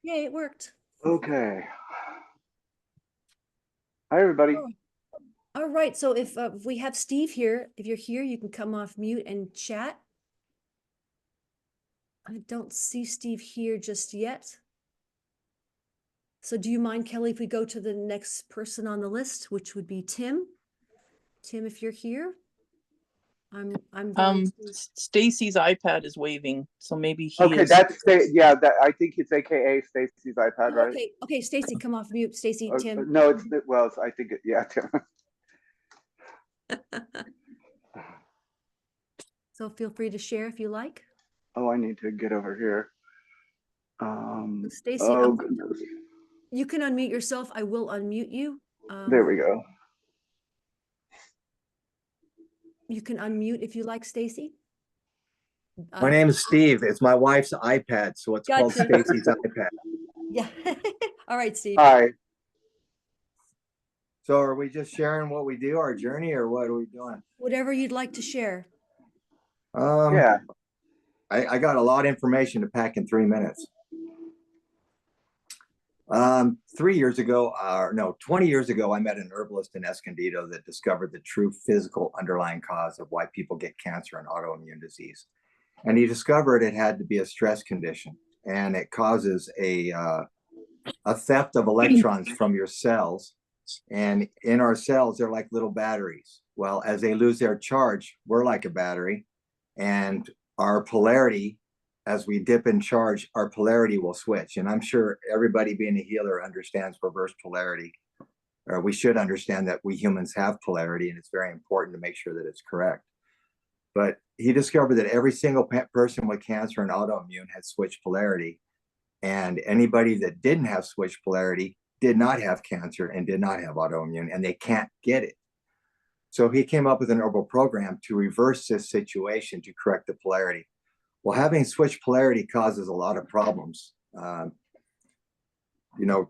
Yay, it worked. Okay. Hi, everybody. Oh, all right. So if we have Steve here, if you're here, you can come off mute and chat. I don't see Steve here just yet. So do you mind, Kelly, if we go to the next person on the list, which would be Tim? Tim, if you're here, I'm going to. Stacy's iPad is waving, so maybe he Okay, is. yeah. That I think it's AKA Stacy's iPad, Oh, right? okay, okay, Stacy, come off mute. Stacy, Tim. No, I think yeah, Tim. So feel free to share if you like. Oh, I need to get over here. Stacy, Oh goodness. you can unmute yourself. I will unmute you. There we go. You can unmute if you like, Stacy. My name is Steve. It's my wife's iPad, so it's called Stacy's iPad. Yeah. All right, Steve. Hi. So are we just sharing what we do, our journey, or what are we doing? Whatever you'd like to share. Yeah. I got a lot of information to pack in 3 minutes. 3 years ago, no, 20 years ago, I met an herbalist in Escondido that discovered the true physical underlying cause of why people get cancer and autoimmune disease. And he discovered it had to be a stress condition, and it causes a theft of electrons from your cells. And in our cells, they're like little batteries. Well, as they lose their charge, we're like a battery, and our polarity, as we dip in charge, our polarity will switch. And I'm sure everybody being a healer understands reverse polarity, or we should understand that we humans have polarity, and it's very important to make sure that it's correct. But he discovered that every single person with cancer and autoimmune had switched polarity, and anybody that didn't have switched polarity did not have cancer and did not have autoimmune, and they can't get it. So he came up with an herbal program to reverse this situation, to correct the polarity. Well, having switched polarity causes a lot of problems.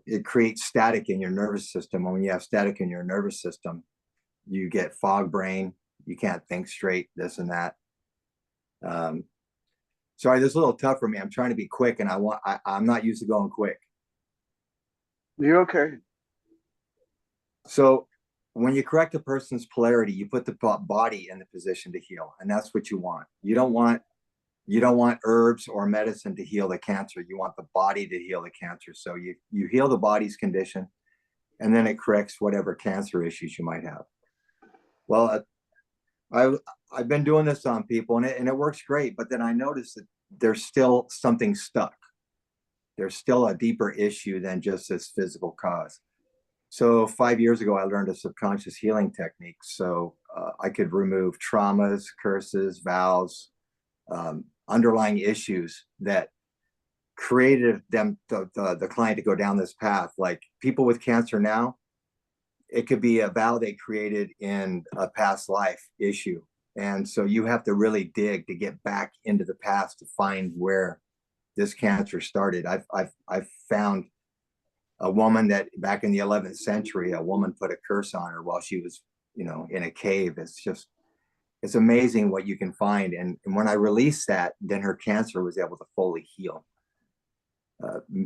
It creates static in your nervous system. And when you have static in your nervous system, you get fog brain, you can't think straight, this and that. Sorry, this is a little tough for me. I'm trying to be quick, and I'm not used to going quick. You're okay. So when you correct a person's polarity, you put the body in the position to heal, and that's what you want. You don't want herbs or medicine to heal the cancer. You want the body to heal the cancer. So you heal the body's condition, and then it corrects whatever cancer issues you might have. Well, I've been doing this on people, and it works great. But then I noticed that there's still something stuck. There's still a deeper issue than just this physical cause. So 5 years ago, I learned a subconscious healing technique. So I could remove traumas, curses, vows, underlying issues that created the client to go down this path. Like people with cancer now, it could be a vow they created in a past life issue. And so you have to really dig to get back into the past to find where this cancer started. I've found a woman that back in the 11th century, a woman put a curse on her while she was, in a cave. It's amazing what you can find. And when I released that, then her cancer was able to fully heal.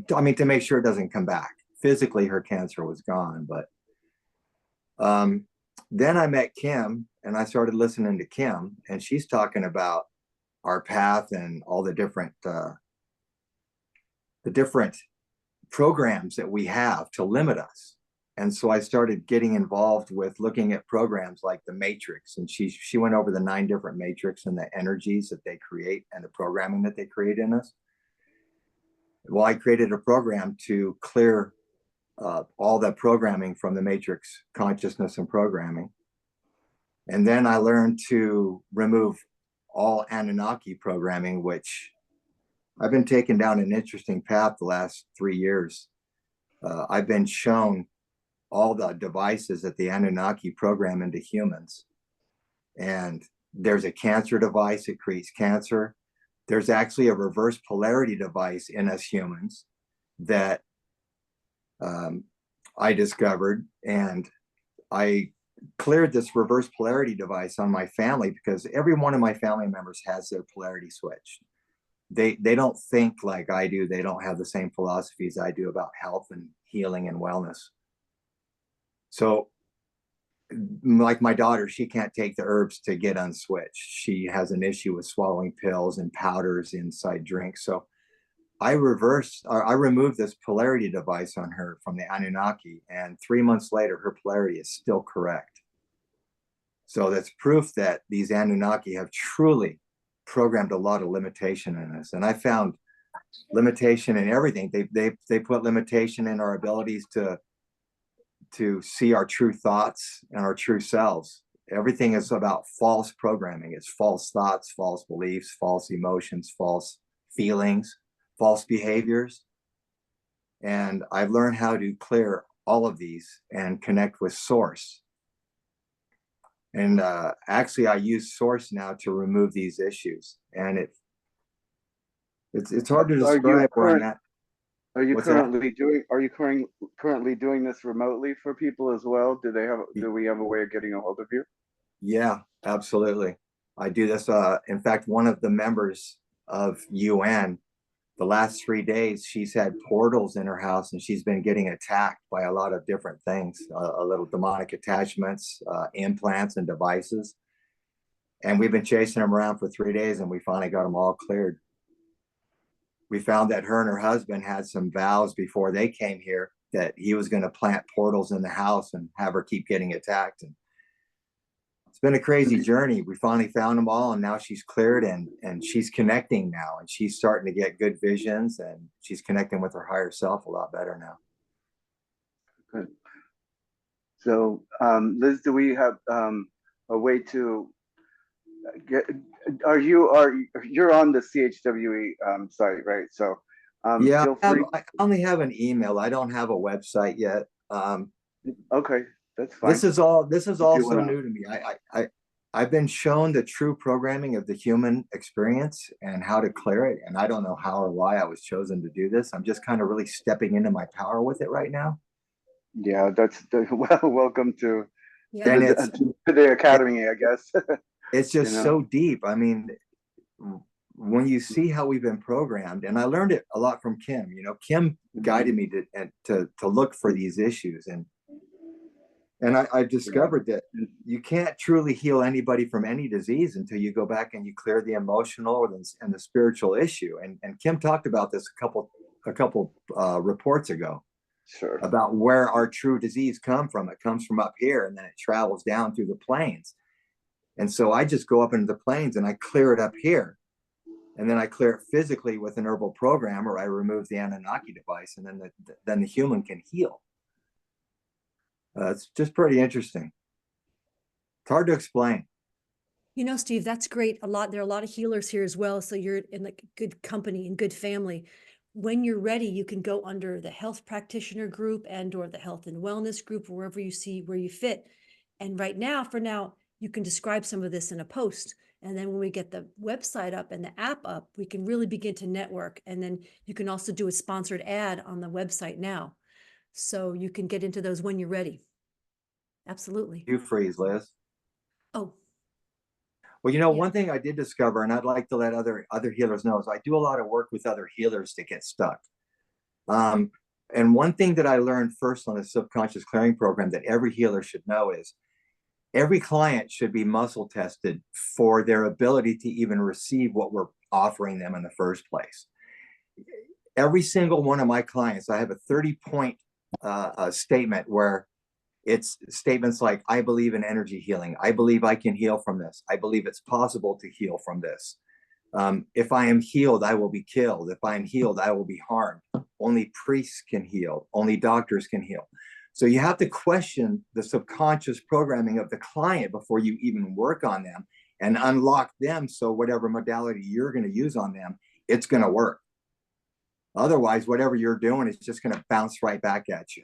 To make sure it doesn't come back. Physically, her cancer was gone. But then I met Kim, and I started listening to Kim, and she's talking about our path and all the different programs that we have to limit us. And so I started getting involved with looking at programs like the Matrix, and she went over the 9 different matrix and the energies that they create and the programming that they create in us. Well, I created a program to clear all that programming from the Matrix consciousness and programming. And then I learned to remove all Anunnaki programming, which I've been taken down an interesting path the last 3 years. I've been shown all the devices that the Anunnaki program into humans. And there's a cancer device that creates cancer. There's actually a reverse polarity device in us humans that I discovered, and I cleared this reverse polarity device on my family because every one of my family members has their polarity switched. they don't think like I do. They don't have the same philosophies I do about health and healing and wellness. So like my daughter, she can't take the herbs to get unswitched. She has an issue with swallowing pills and powders inside drinks. So I removed this polarity device on her from the Anunnaki, and 3 months later, her polarity is still correct. So that's proof that these Anunnaki have truly programmed a lot of limitation in us. And I found limitation in everything. They put limitation in our abilities to see our true thoughts and our true selves. Everything is about false programming. It's false thoughts, false beliefs, false emotions, false feelings, false behaviors. And I've learned how to clear all of these and connect with source. And actually, I use source now to remove these issues. And it's hard to describe where I'm at. Are you What's that? currently doing this remotely for people as well? Do we have a way of getting a hold of you? Yeah, absolutely. I do this. In fact, one of the members of UN, the last 3 days, she's had portals in her house and she's been getting attacked by a lot of different things, a little demonic attachments, implants and devices. And we've been chasing them around for 3 days and we finally got them all cleared. We found that her and her husband had some vows before they came here that he was going to plant portals in the house and have her keep getting attacked. And it's been a crazy journey. We finally found them all, and now she's cleared and she's connecting now, and she's starting to get good visions, and she's connecting with her higher self a lot better now. Good. So, Liz, do we have a way to get? You're on the CHWE site, right? So, Yeah, feel free. I only have an email. I don't have a website yet. Okay, that's fine. This is all so wanna- new to me. I've been shown the true programming of the human experience and how to clear it. And I don't know how or why I was chosen to do this. I'm just kind of really stepping into my power with it right now. Yeah, welcome to Yeah. And the academy, I guess. it's just You know? so deep. I mean, when you see how we've been programmed, and I learned it a lot from Kim. You know, Kim guided me to look for these issues, and I discovered that you can't truly heal anybody from any disease until you go back and you clear the emotional and the spiritual issue. And Kim talked about this a couple reports ago. Sure. About where our true disease come from. It comes from up here, and then it travels down through the plains. And so I just go up into the plains and I clear it up here. And then I clear it physically with an herbal program, or I remove the Anunnaki device, and then the human can heal. It's just pretty interesting. It's hard to explain. You know, Steve, that's great. There are a lot of healers here as well. So you're in like good company and good family. When you're ready, you can go under the health practitioner group or the health and wellness group, wherever you see where you fit. And right now, for now, you can describe some of this in a post. And then when we get the website up and the app up, we can really begin to network. And then you can also do a sponsored ad on the website now. So you can get into those when you're ready. Absolutely. You freeze, Liz. Oh, Well, you know, Yeah. one thing I did discover, and I'd like to let other healers know, is I do a lot of work with other healers to get stuck. And one thing that I learned first on the subconscious clearing program that every healer should know is every client should be muscle tested for their ability to even receive what we're offering them in the first place. Every single one of my clients, I have a 30-point statement where it's statements like, I believe in energy healing. I believe I can heal from this. I believe it's possible to heal from this. If I am healed, I will be killed. If I am healed, I will be harmed. Only priests can heal. Only doctors can heal. So you have to question the subconscious programming of the client before you even work on them and unlock them. So whatever modality you're going to use on them, it's going to work. Otherwise, whatever you're doing is just going to bounce right back at you.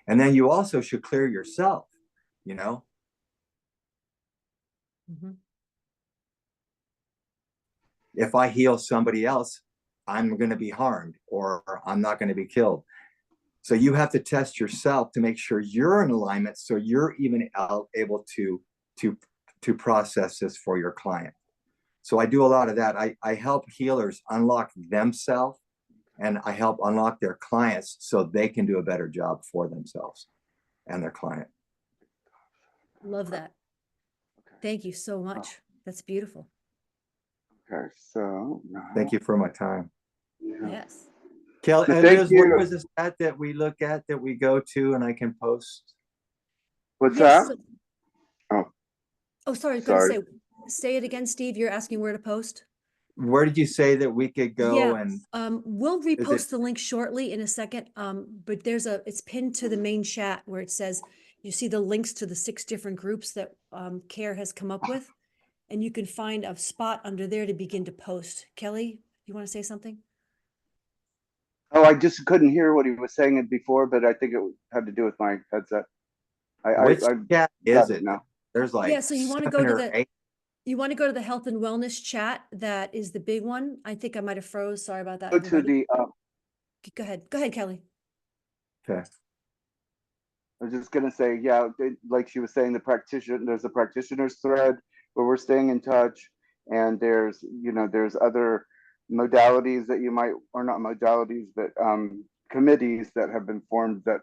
And then you also should clear yourself, you know? mhm. If I heal somebody else, I'm going to be harmed or I'm not going to be killed. So you have to test yourself to make sure you're in alignment so you're even able to process this for your client. So I do a lot of that. I help healers unlock themselves, and I help unlock their clients so they can do a better job for themselves and their client. Love that. Okay. Thank you so much. That's beautiful. Okay. So now, Thank you for my time. yeah. Yes. Kelly, Thank Liz, what you. was the stat that we look at that we go to and I can post? What's Yes. that? Oh, Oh, sorry. I was going to sorry. say it again, Steve. You're asking where to post? Where did you say that we could go? Yeah. And We'll Is it- repost the link shortly in a second. But it's pinned to the main chat where it says, you see the links to the 6 different groups that CARE has come up with. And you can find a spot under there to begin to post. Kelly, you want to say something? Oh, I just couldn't hear what he was saying it before, but I think it had to do with my headset. which I chat got is it it? now. There's like Yeah, so you want to go 7 to or the 8. you want to go to the health and wellness chat. That is the big one. I think I might have froze. Sorry about that, Go to everybody. the. Go ahead. Go ahead, Kelly. Okay. I was just gonna say, yeah, like she was saying, there's a practitioners thread where we're staying in touch, and there's other modalities that you might, or not modalities, but committees that have been formed that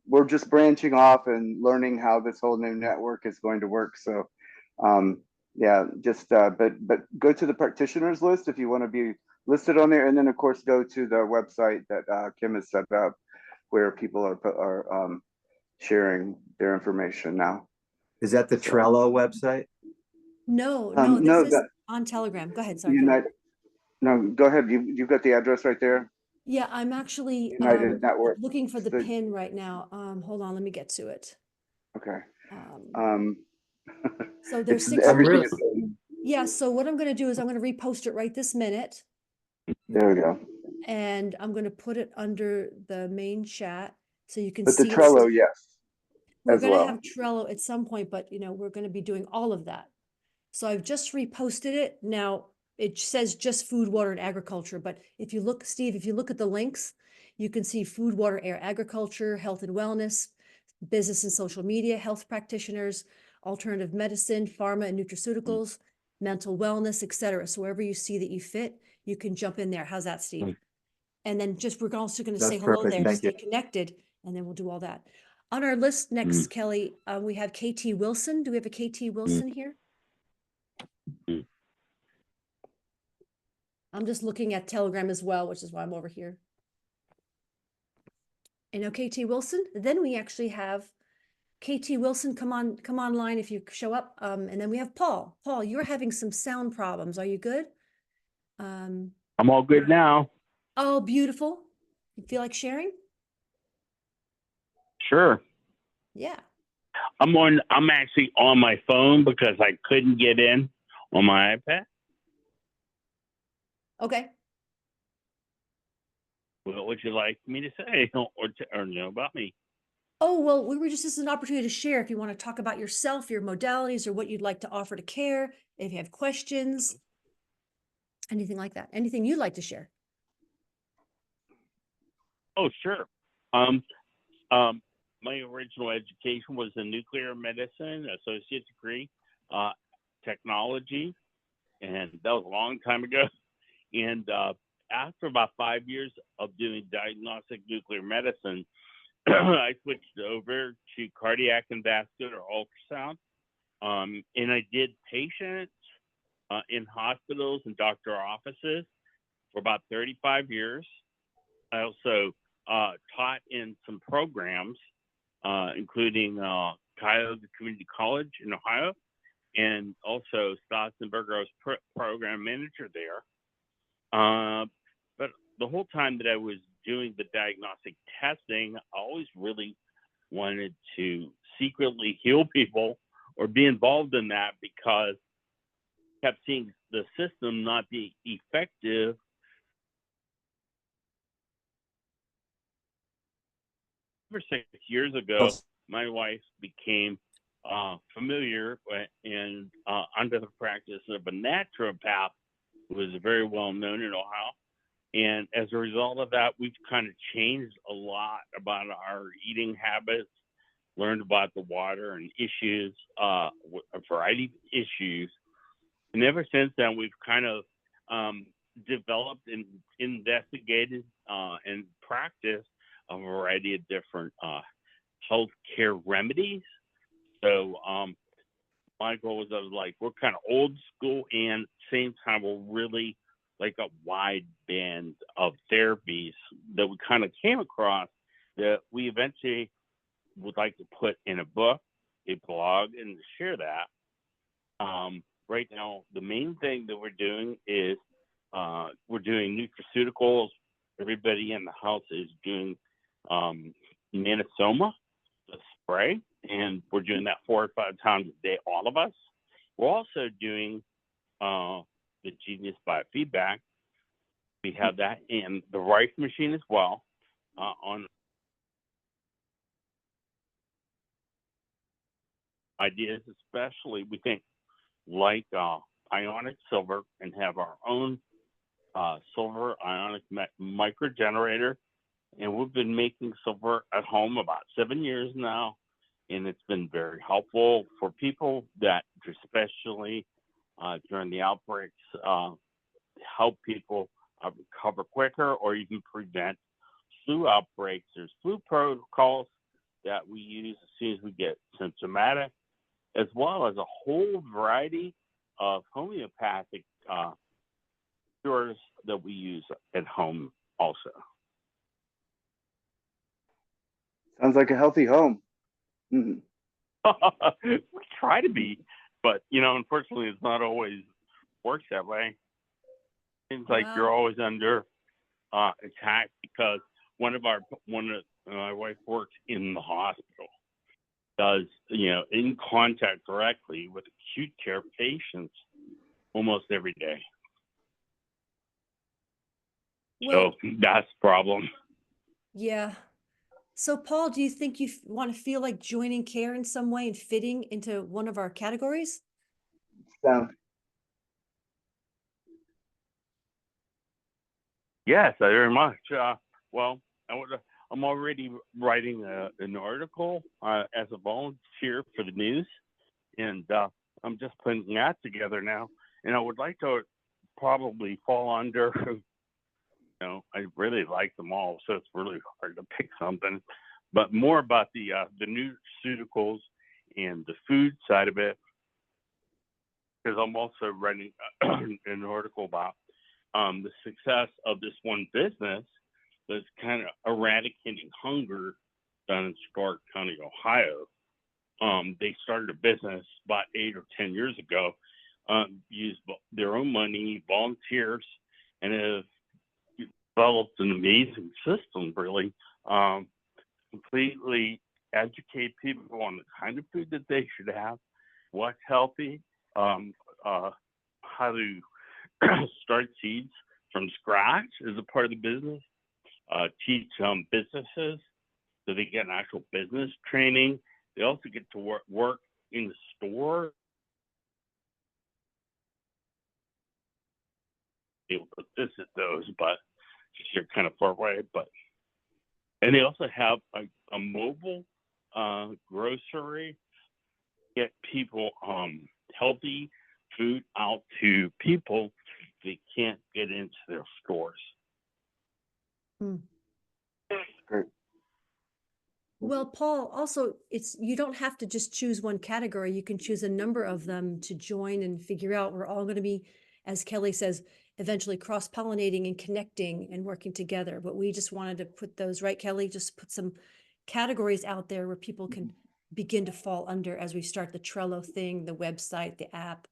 we're just branching off and learning how this whole new network is going to work. So, yeah, just but go to the practitioners list if you want to be listed on there, and then of course go to the website that Kim has set up where people are sharing their information now. Is that the So- Trello website? No, this no, is that on Telegram. Go ahead. Sorry, Kelly. United. No, go ahead. You got the address right there. Yeah, I'm actually United Network. looking for the The- pin right now. Hold on, let me get to it. Okay. Um, so there's It's 6 everything. groups. Yeah, so what I'm going to do is I'm going to repost it right this minute, There we go. and I'm going to put it under the main chat so you can But the see it. Trello, yes, We're as going to well. have Trello at some point, but we're going to be doing all of that. So I've just reposted it. Now it says just food, water, and agriculture. But if you look, Steve, if you look at the links, you can see food, water, air, agriculture, health and wellness, business and social media, health practitioners, alternative medicine, pharma and nutraceuticals, mental wellness, et cetera. So wherever you see that you fit, you can jump in there. How's that, Steve? And then we're also going to That's say hello perfect. there, Thank stay you. connected, and then we'll do all that. On our list next, Kelly, we have KT Wilson. Do we have a KT Wilson here? I'm just looking at Telegram as well, which is why I'm over here. And now KT Wilson. Then we actually have KT Wilson. Come online if you show up. And then we have Paul. Paul, you're having some sound problems. Are you good? I'm all good now. Oh, beautiful. You feel like sharing? Sure. Yeah. I'm actually on my phone because I couldn't get in on my iPad. Okay. What would you like me to say or know about me? Oh, well, we were just, this is an opportunity to share if you want to talk about yourself, your modalities, or what you'd like to offer to CARE, if you have questions, anything like that, anything you'd like to share. Oh, sure. My original education was in nuclear medicine, associate degree, technology, and that was a long time ago. And after about 5 years of doing diagnostic nuclear medicine, I switched over to cardiac and vascular ultrasound. And I did patients in hospitals and doctor offices for about 35 years. I also taught in some programs, including Cuyahoga Community College in Ohio, and also Stotzenberger. I was program manager there. But the whole time that I was doing the diagnostic testing, I always really wanted to secretly heal people or be involved in that because I kept seeing the system not be effective. Over 6 years ago, my wife became familiar and under the practice of a naturopath who was very well known in Ohio. And as a result of that, we've kind of changed a lot about our eating habits, learned about the water and issues, a variety of issues. And ever since then, we've kind of developed and investigated and practiced a variety of different healthcare remedies. So my goal was, I was like, we're kind of old school, and same time we're really like a wide band of therapies that we kind of came across that we eventually would like to put in a book, a blog, and share that. Right now, the main thing that we're doing is we're doing nutraceuticals. Everybody in the house is doing Manasoma, the spray, and we're doing that 4 or 5 times a day, all of us. We're also doing the Genius Biofeedback. We have that in the rice machine as well. On ideas, especially, we think like ionic silver, and have our own silver ionic micro generator. And we've been making silver at home about 7 years now, and it's been very helpful for people that, especially during the outbreaks, help people recover quicker or even prevent flu outbreaks. There's flu protocols that we use as soon as we get symptomatic, as well as a whole variety of homeopathic cures that we use at home also. Sounds like a healthy home. Mhm. We try to be, but unfortunately, it's not always works that way. Seems like Wow. you're always under attack because my wife works in the hospital, does in contact directly with acute care patients almost every day. Well, So that's the problem. yeah. So, Paul, do you think you want to feel like joining care in some way and fitting into one of our categories? Sound Yes, very much. Well, I'm already writing an article as a volunteer for the news, and I'm just putting that together now. And I would like to probably fall under, I really like them all, so it's really hard to pick something. But more about the nutraceuticals and the food side of it, because I'm also writing an article about the success of this one business that's kind of eradicating hunger down in Stark County, Ohio. They started a business about 8 or 10 years ago, used their own money, volunteers, and have developed an amazing system, really. Completely educate people on the kind of food that they should have, what's healthy, how to start seeds from scratch as a part of the business, teach businesses so they get an actual business training. They also get to work in the store, able to visit those, but you're kind of far away. And they also have a mobile grocery, get people healthy food out to people they can't get into their stores. great. Well, Paul, also, you don't have to just choose one category. You can choose a number of them to join and figure out. We're all going to be, as Kelly says, eventually cross-pollinating and connecting and working together. But we just wanted to put those, right, Kelly? Just put some categories out there where people can begin to fall under as we start the Trello thing, the website, the app.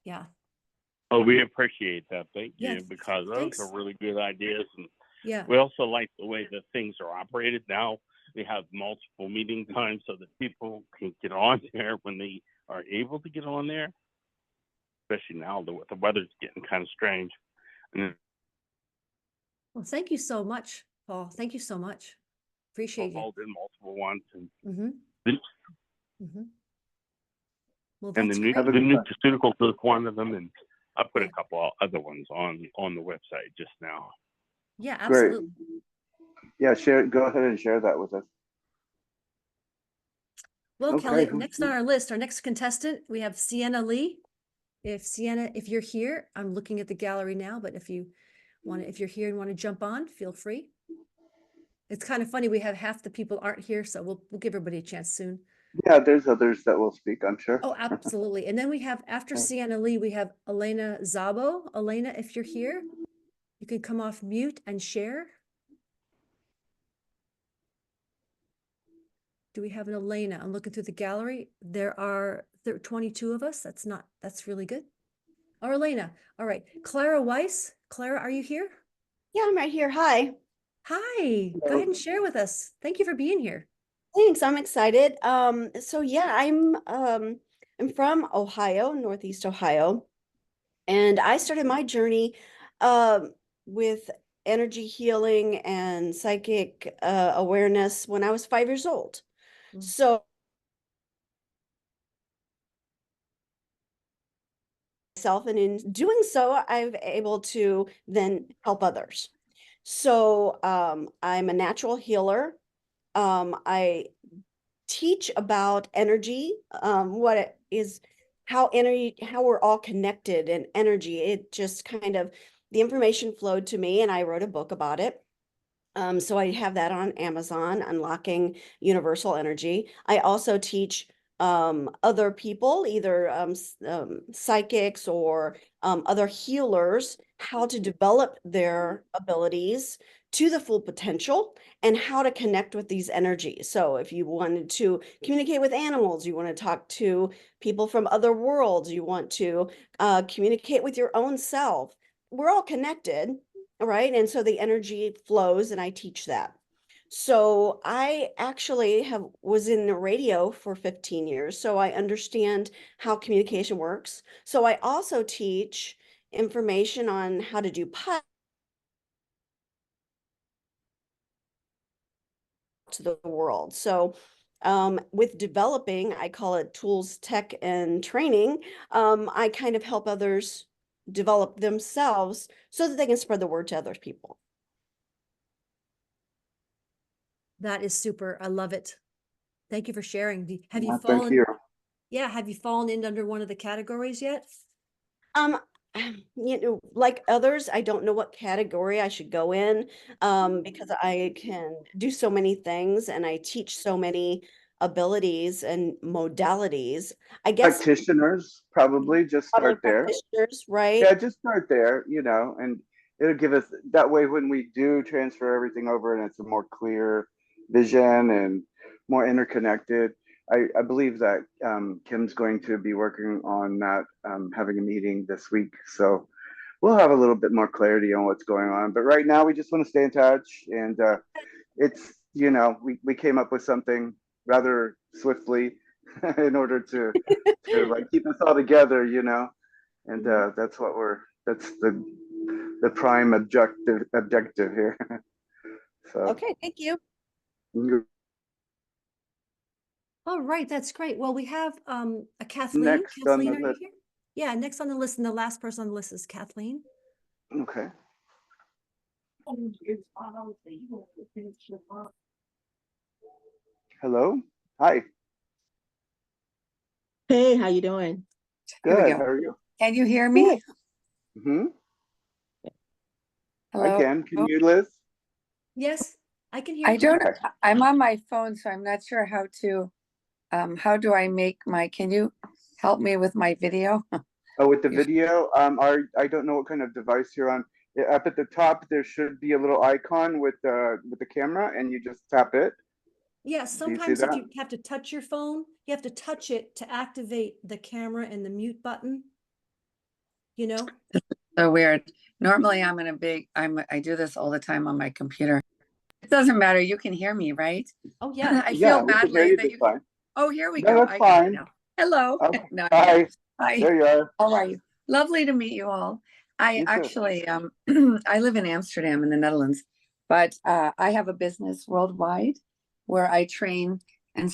Yeah. Oh, we appreciate that. Thank you, Yeah, because those thanks. are really good ideas. And Yeah. we also like the way that things are operated now. They have multiple meeting times so that people can get on there when they are able to get on there, especially now the weather's getting kind of strange. And Well, thank you so much, Paul. Thank you so much. Appreciate you. involved in multiple ones. And Mm-hmm. the, Mm-hmm. Well, and that's the, great. the nutraceuticals is one of them. And I put Yeah. a couple other ones on the website just now. Yeah, Great. absolutely. Yeah, go ahead and share that with us. Well, Okay, Kelly, who's next on our list, our next contestant, we have Sienna Lee. If Sienna, if you're here, I'm looking at the gallery now, but if you want to, if you're here and want to jump on, feel free. It's kind of funny. We have half the people aren't here, so we'll give everybody a chance soon. Yeah, there's others that will speak, I'm sure. Oh, absolutely. And then we have, after Sienna Lee, we have Elena Zabo. Elena, if you're here, you can come off mute and share. Do we have an Elena? I'm looking through the gallery. There are 22 of us. That's really good. Or Elena. All right. Clara Weiss. Clara, are you here? Yeah, I'm right here. Hi. Hi. Go Hello. ahead and share with us. Thank you for being here. Thanks. I'm excited. So yeah, I'm from Ohio, Northeast Ohio, and I started my journey with energy healing and psychic awareness when I was 5 years old. Mm. So myself, and in doing so, I'm able to then help others. So I'm a natural healer. I teach about energy, what it is, how we're all connected, and energy. It just kind of, the information flowed to me and I wrote a book about it. So I have that on Amazon, Unlocking Universal Energy. I also teach other people, either psychics or other healers, how to develop their abilities to the full potential and how to connect with these energies. So if you wanted to communicate with animals, you want to talk to people from other worlds, you want to communicate with your own self, we're all connected, right? And so the energy flows, and I teach that. So I actually was in the radio for 15 years, so I understand how communication works. So I also teach information on how to do to the world. So with developing, I call it tools, tech, and training, I kind of help others develop themselves so that they can spread the word to other people. That is super. I love it. Thank you for sharing. Have you Thank fallen? you. Yeah. Have you fallen in under one of the categories yet? Um, you know, like others, I don't know what category I should go in, because I can do so many things and I teach so many abilities and modalities. I guess Practitioners, probably just probably start there. practitioners, right? Yeah, just start there, and it'll give us that way when we do transfer everything over and it's a more clear vision and more interconnected. I believe that Kim's going to be working on that, having a meeting this week. So we'll have a little bit more clarity on what's going on. But right now, we just want to stay in touch. And it's, we came up with something rather swiftly in order to like keep us all together, and that's the prime objective here. So Okay, thank you. All right. That's great. Well, we have a Kathleen. Next on Kathleen, the are you list. here? Yeah, next on the list, and the last person on the list is Kathleen. Okay. Hello. Hi. Hey, how you doing? Here we Good. go. How are you? Can you hear me? Hmm. I Hello? can. Can you, Liz? Yes, I can hear I you. don't, I'm on my phone, so I'm not sure how do I make can you help me with my video? Oh, with the You- video, I don't know what kind of device you're on. Up at the top, there should be a little icon with the camera, and you just tap it. Yeah, you see sometimes if that? you have to touch your phone, you have to touch it to activate the camera and the mute button. You know? So weird. Normally I do this all the time on my computer. It doesn't matter. You can hear me, right? Oh, yeah. I Yeah, feel we can hear badly you that just you fine. Oh, here we No, go. that's I got it fine. now. Hello. Okay. No, I'm here. Hi. Hi. There you are. How are you? Lovely to meet you all. I You too. actually, I live in Amsterdam in the Netherlands, but I have a business worldwide where I train and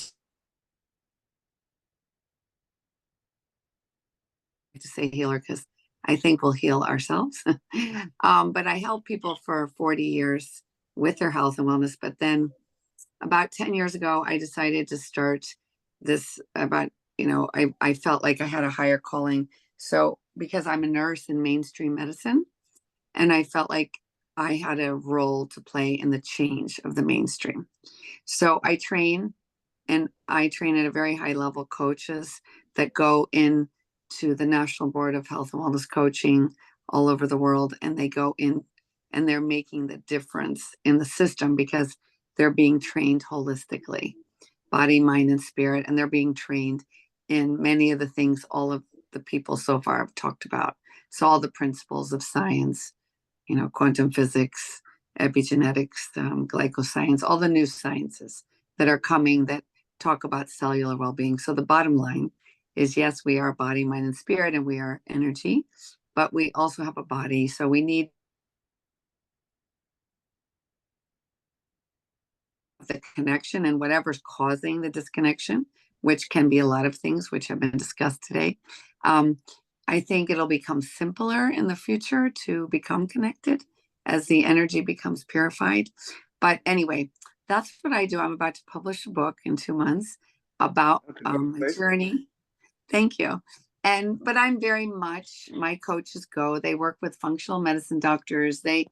to say healer because I think we'll heal ourselves. But I help people for 40 years with their health and wellness. But then about 10 years ago, I decided to start this I felt like I had a higher calling So because I'm a nurse in mainstream medicine, and I felt like I had a role to play in the change of the mainstream. So I train, and I train at a very high level coaches that go in to the National Board of Health and Wellness Coaching all over the world, and they go in and they're making the difference in the system because they're being trained holistically, body, mind, and spirit, and they're being trained in many of the things all of the people so far have talked about. So all the principles of science, you know, quantum physics, epigenetics, glycoscience, all the new sciences that are coming that talk about cellular well-being. So the bottom line is, yes, we are body, mind, and spirit, and we are energy, but we also have a body. So we need the connection, and whatever's causing the disconnection, which can be a lot of things, which have been discussed today. I think it'll become simpler in the future to become connected as the energy becomes purified. But anyway, that's what I do. I'm about to publish a book in 2 months about my journey. Thank you. But I'm very much, my coaches go, they work with functional medicine doctors. They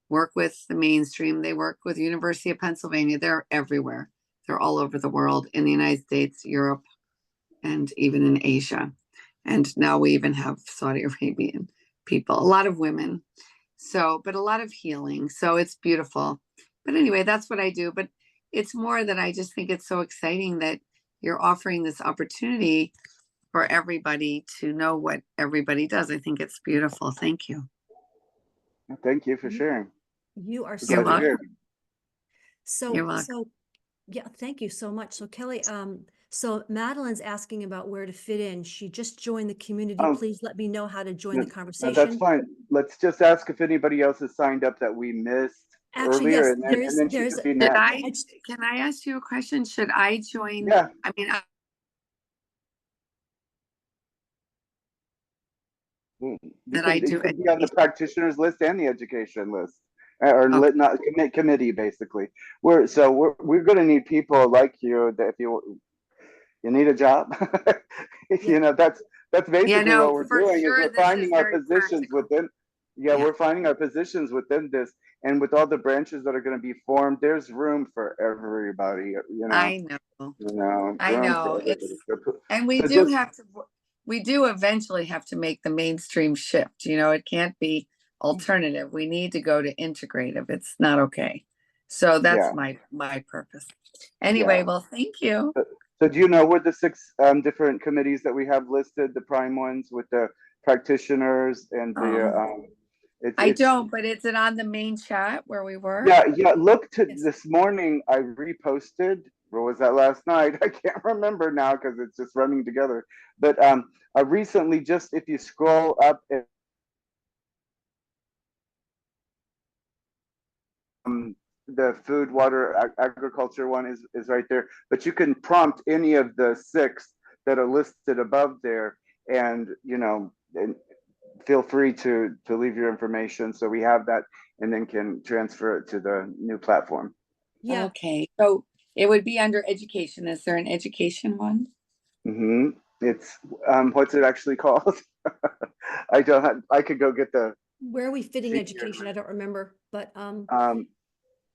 work with the mainstream. They work with University of Pennsylvania. They're everywhere. They're all over the world, in the United States, Europe, and even in Asia. And now we even have Saudi Arabian people, a lot of women. So, but a lot of healing. So it's beautiful. But anyway, that's what I do. But it's more that I just think it's so exciting that you're offering this opportunity for everybody to know what everybody does. I think it's beautiful. Thank you. Thank you for sharing. You are Glad to hear. You're welcome. So yeah, thank you so much. So Kelly, so Madeline's asking about where to fit in. She just joined the community. Oh. Please let me know how to join the No, conversation. that's fine. Let's just ask if anybody else has signed up that we missed Actually, earlier, yes, and then she there's could be Should next. can I ask you a question? Should I join? Yeah. I mean, You that can, I do you can be on the education. practitioners list and the education list, or Okay. not committee basically. We're going to need people like you that if you need a job, you know, that's basically no, what we're for doing, is sure, we're this is finding our very positions practical. within. Yeah, Yeah. we're finding our positions within this, and with all the branches that are going to be formed, there's room for everybody. You know, I know. I room for know. everybody. And we So do just have to, we do eventually have to make the mainstream shift. You know, it can't be alternative. We need to go to integrative. It's not okay. So that's yeah. my purpose. Anyway, Yeah. well, thank you. So do you know what the 6 different committees that we have listed, the prime ones with the practitioners and the I don't, but is it on the main chat where we were? yeah, look to Yes. this morning I reposted, or was that last night? I can't remember now because it's just running together. But I recently, just if you scroll up, the food, water, agriculture one is right there, but you can prompt any of the 6 that are listed above there, and you know, and feel free to leave your information so we have that, and then can transfer it to the new platform. Yeah. Okay. So it would be under education. Is there an education one? It's what's it actually called? I don't have, I could go get the Where are we fitting sheet education? here. I don't remember, but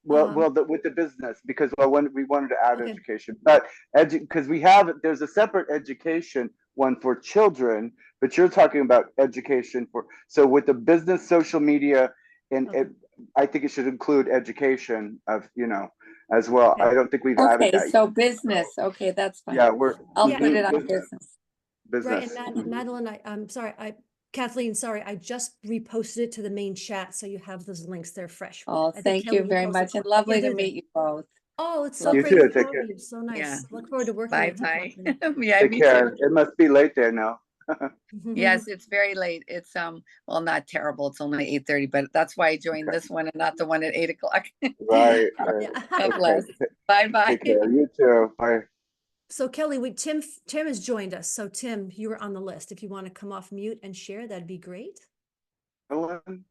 With the business, because when we wanted to add okay. education, but because there's a separate education one for children, but you're talking about education for, so with the business, social media, and Okay. I think it should include education of, you know, as well. Okay. I don't think we've added Okay, that so yet. business. Okay, that's fine. Yeah, I'll Yeah, put it on business. right. Business. And Madeline, I'm sorry, Kathleen, sorry, I just reposted it to the main chat, so you have those links there fresh. Oh, I think thank Kelly you very reposted- much, and Yeah, lovely to they're there. meet you both. Oh, it's so You great too. to Take know care. you. So nice. Yeah. Look forward to working Bye with you. bye. Kathleen. Yeah, Take me care. too. It must be late there now. Yes, it's very late. It's well, not terrible. It's only 8:30, but that's why I joined Okay. this one and not the one at 8 o'clock. Right. Yeah. God bless. Okay. Bye bye. Take care. You too. Bye. So Kelly, Tim has joined us. So Tim, you were on the list. If you want to come off mute and share, that'd be great. Ellen?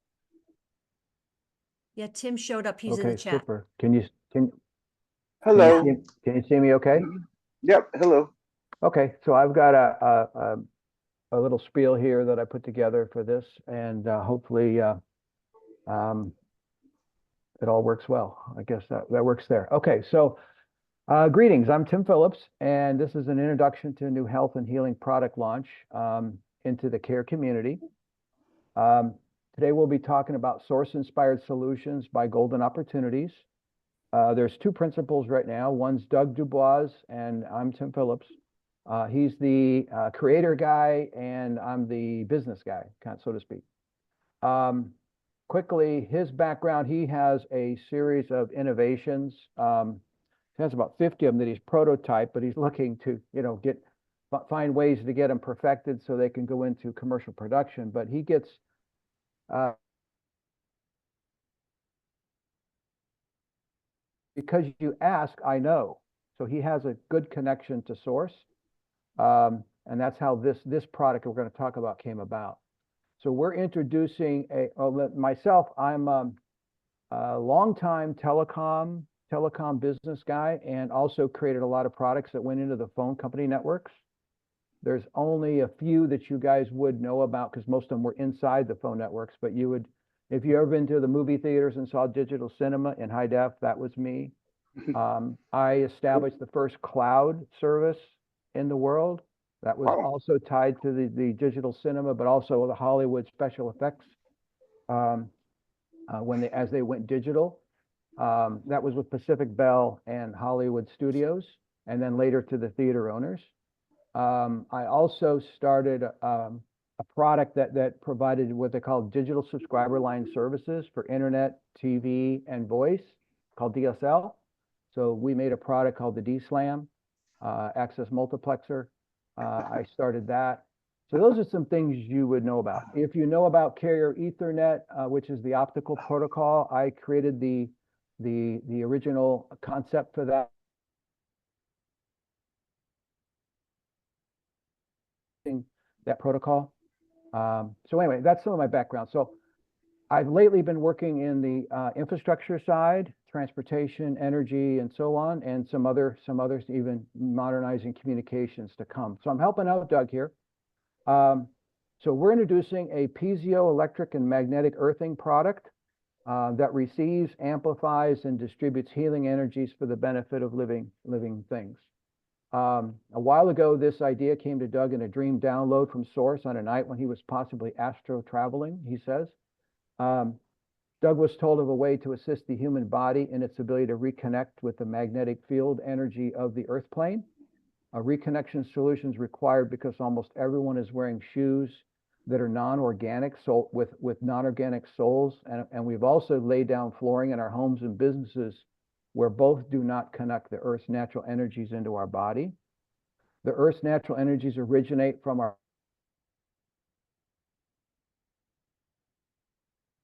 Yeah, Tim showed up. He's in the Okay, chat. super. Can you Hello. can you see me okay? Yep. Hello. Okay, so I've got a a little spiel here that I put together for this, and hopefully it all works well. I guess that works there. Okay, so greetings. I'm Tim Phillips, and this is an introduction to a new health and healing product launch into the care community. Today we'll be talking about source-inspired solutions by golden opportunities. There's two principals right now. One's Doug Dubois, and I'm Tim Phillips. He's the creator guy, and I'm the business guy, so to speak. Quickly, his background, he has a series of innovations. He has about 50 of them that he's prototyped, but he's looking to, find ways to get them perfected so they can go into commercial production. But he gets because you ask, I know. So he has a good connection to source. And that's how this product we're going to talk about came about. So we're introducing myself, I'm a longtime telecom business guy, and also created a lot of products that went into the phone company networks. There's only a few that you guys would know about because most of them were inside the phone networks, but you would, if you ever been to the movie theaters and saw digital cinema in high def, that was me. I established the first cloud service in the world that was also tied to the digital cinema, but also the Hollywood special effects as they went digital. That was with Pacific Bell and Hollywood Studios, and then later to the theater owners. I also started a product that provided what they call digital subscriber line services for internet, TV, and voice, called DSL. So we made a product called the D-Slam Access Multiplexer. I started that. So those are some things you would know about. If you know about carrier Ethernet, which is the optical protocol, I created the original concept for that protocol. So anyway, that's some of my background. So I've lately been working in the infrastructure side, transportation, energy, and so on, and some others, even modernizing communications to come. So I'm helping out Doug here. So we're introducing a piezoelectric and magnetic earthing product that receives, amplifies, and distributes healing energies for the benefit of living things. A while ago, this idea came to Doug in a dream download from Source on a night when he was possibly astro traveling, he says. Doug was told of a way to assist the human body in its ability to reconnect with the magnetic field energy of the earth plane. A reconnection solution is required because almost everyone is wearing shoes that are non-organic, with non-organic soles. And we've also laid down flooring in our homes and businesses where both do not connect the earth's natural energies into our body. The earth's natural energies originate from our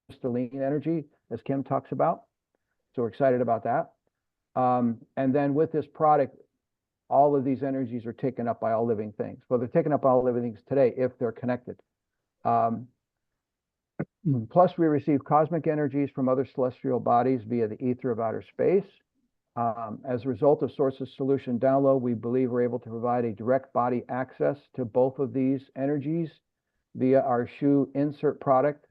crystalline energy, as Kim talks about. So we're excited about that. And then with this product, all of these energies are taken up by all living things. Well, they're taken up by all living things today if they're connected. Plus, we receive cosmic energies from other celestial bodies via the ether of outer space. As a result of Source's solution download, we believe we're able to provide a direct body access to both of these energies via our shoe insert product,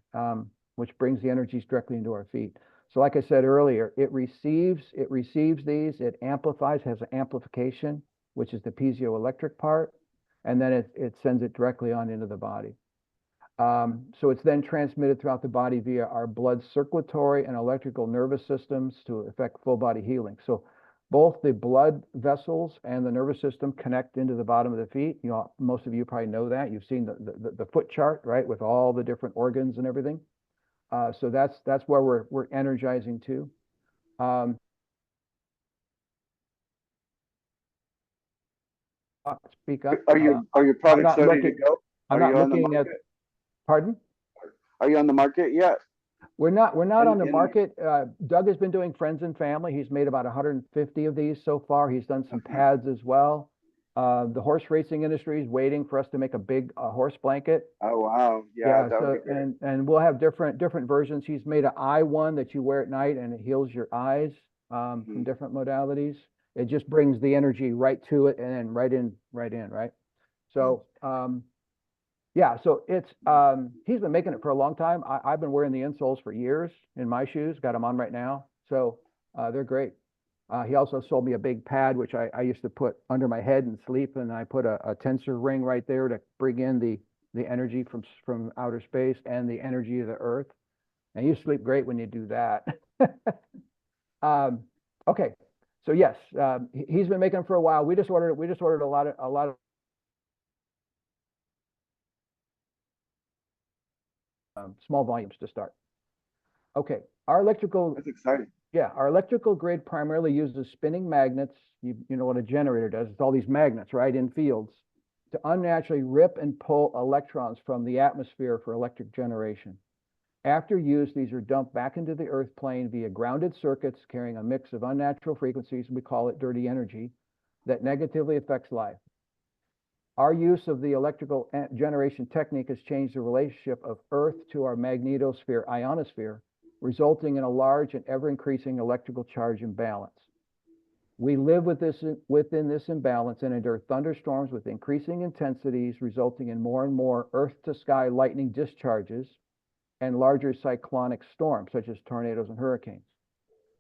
which brings the energies directly into our feet. So like I said earlier, it receives these, it amplifies, has an amplification, which is the piezoelectric part, and then it sends it directly on into the body. So it's then transmitted throughout the body via our blood circulatory and electrical nervous systems to affect full body healing. So both the blood vessels and the nervous system connect into the bottom of the feet. You know, most of you probably know that. You've seen the foot chart, right, with all the different organs and everything. So that's where we're energizing to. Speak up. Are your products ready to go? I'm not looking at. Pardon? Are you on the market yet? We're not on the market. Doug has been doing friends and family. He's made about 150 of these so far. He's done some pads as well. The horse racing industry is waiting for us to make a big horse blanket. Oh wow, yeah, that would be great. And we'll have different versions. He's made an eye one that you wear at night and it heals your eyes from different modalities. It just brings the energy right to it and then right in, right? So Yeah, so it's he's been making it for a long time. I've been wearing the insoles for years in my shoes. Got them on right now, so they're great. He also sold me a big pad, which I used to put under my head and sleep, and I put a tensor ring right there to bring in the energy from outer space and the energy of the Earth. And you sleep great when you do that. Okay, so yes, he's been making them for a while. We just ordered a lot of small volumes to start. Okay, our electrical That's exciting. Yeah, our electrical grid primarily uses spinning magnets. You know what a generator does. It's all these magnets, right, in fields to unnaturally rip and pull electrons from the atmosphere for electric generation. After use, these are dumped back into the earth plane via grounded circuits carrying a mix of unnatural frequencies, we call it dirty energy, that negatively affects life. Our use of the electrical generation technique has changed the relationship of Earth to our magnetosphere ionosphere, resulting in a large and ever-increasing electrical charge imbalance. We live within this imbalance and endure thunderstorms with increasing intensities, resulting in more and more earth-to-sky lightning discharges and larger cyclonic storms, such as tornadoes and hurricanes.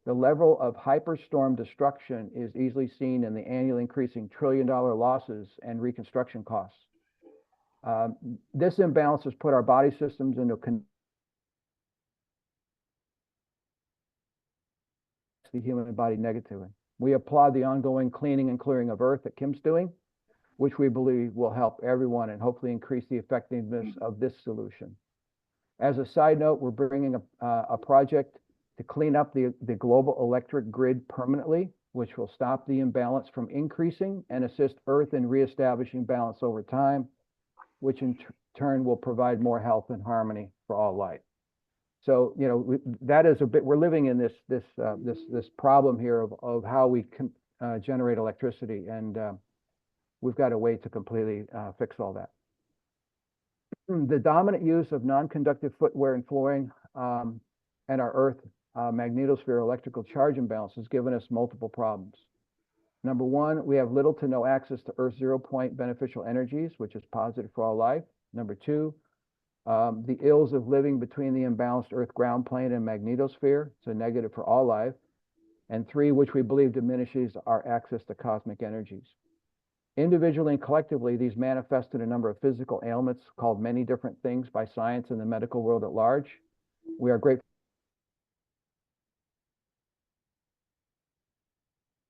The level of hyperstorm destruction is easily seen in the annually increasing trillion-dollar losses and reconstruction costs. This imbalance has put our body systems into the human body negatively. We applaud the ongoing cleaning and clearing of Earth that Kim's doing, which we believe will help everyone and hopefully increase the effectiveness of this solution. As a side note, we're bringing a project to clean up the global electric grid permanently, which will stop the imbalance from increasing and assist Earth in reestablishing balance over time, which in turn will provide more health and harmony for all life. So, you know, that is a bit, we're living in this problem here of how we can generate electricity, and we've got a way to completely fix all that. The dominant use of non-conductive footwear and flooring and our Earth magnetosphere electrical charge imbalance has given us multiple problems. Number one, we have little to no access to Earth's zero-point beneficial energies, which is positive for all life. Number two, the ills of living between the imbalanced Earth ground plane and magnetosphere, so negative for all life. And three, which we believe diminishes our access to cosmic energies. Individually and collectively, these manifest in a number of physical ailments called many different things by science and the medical world at large. We are grateful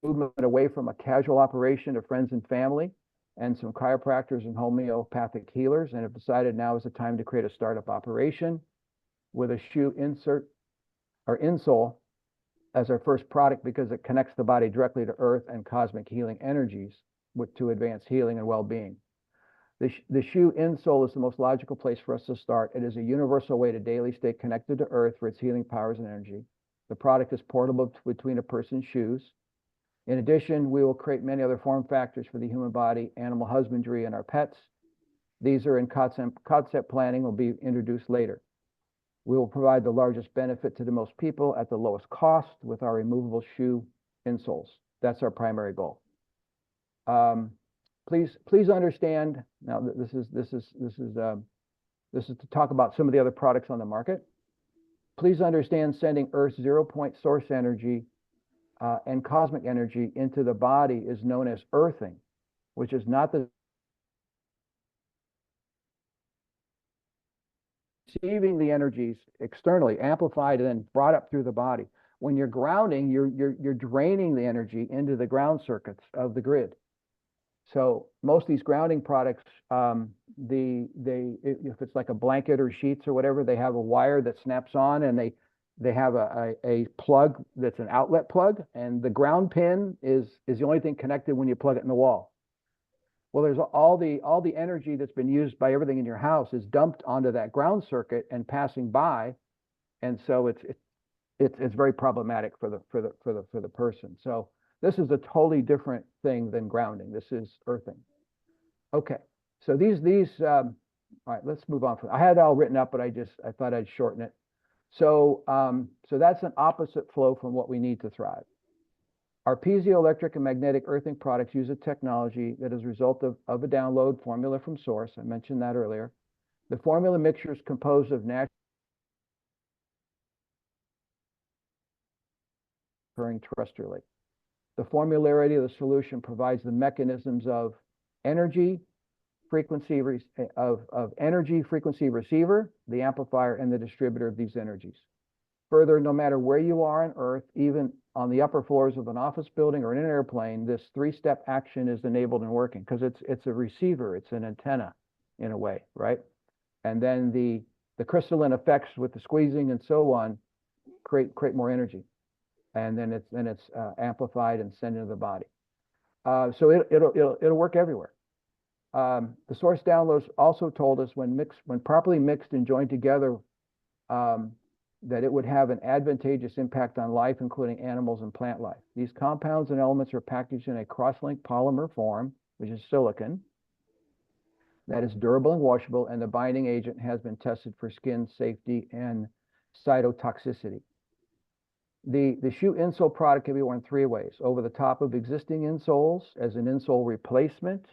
for movement away from a casual operation of friends and family and some chiropractors and homeopathic healers, and have decided now is the time to create a startup operation with a shoe insert or insole as our first product, because it connects the body directly to Earth and cosmic healing energies to advance healing and well-being. The shoe insole is the most logical place for us to start. It is a universal way to daily stay connected to Earth for its healing powers and energy. The product is portable between a person's shoes. In addition, we will create many other form factors for the human body, animal husbandry, and our pets. These are in concept planning, will be introduced later. We will provide the largest benefit to the most people at the lowest cost with our removable shoe insoles. That's our primary goal. Please understand. Now, this is to talk about some of the other products on the market. Please understand, sending Earth's zero-point source energy and cosmic energy into the body is known as earthing, which is not the receiving the energies externally, amplified and then brought up through the body. When you're grounding, you're draining the energy into the ground circuits of the grid. So most of these grounding products, if it's like a blanket or sheets or whatever, they have a wire that snaps on, and they have a plug that's an outlet plug, and the ground pin is the only thing connected when you plug it in the wall. Well, there's all the energy that's been used by everything in your house is dumped onto that ground circuit and passing by, and so it's very problematic for the person. So this is a totally different thing than grounding. This is earthing. Okay, so these all right, let's move on. I had it all written up, but I thought I'd shorten it. So that's an opposite flow from what we need to thrive. Our piezoelectric and magnetic earthing products use a technology that is a result of a download formula from source. I mentioned that earlier. The formula mixture is composed of natural occurring terrestrially. The formularity of the solution provides the mechanisms of energy, frequency energy, frequency receiver, the amplifier, and the distributor of these energies. Further, no matter where you are on Earth, even on the upper floors of an office building or in an airplane, this three-step action is enabled and working because it's a receiver, it's an antenna in a way, right? And then the crystalline effects with the squeezing and so on create more energy, and then it's amplified and sent into the body. So it'll work everywhere. The source downloads also told us when properly mixed and joined together, that it would have an advantageous impact on life, including animals and plant life. These compounds and elements are packaged in a cross-linked polymer form, which is silicon, that is durable and washable, and the binding agent has been tested for skin safety and cytotoxicity. The shoe insole product can be worn 3 ways: over the top of existing insoles as an insole replacement,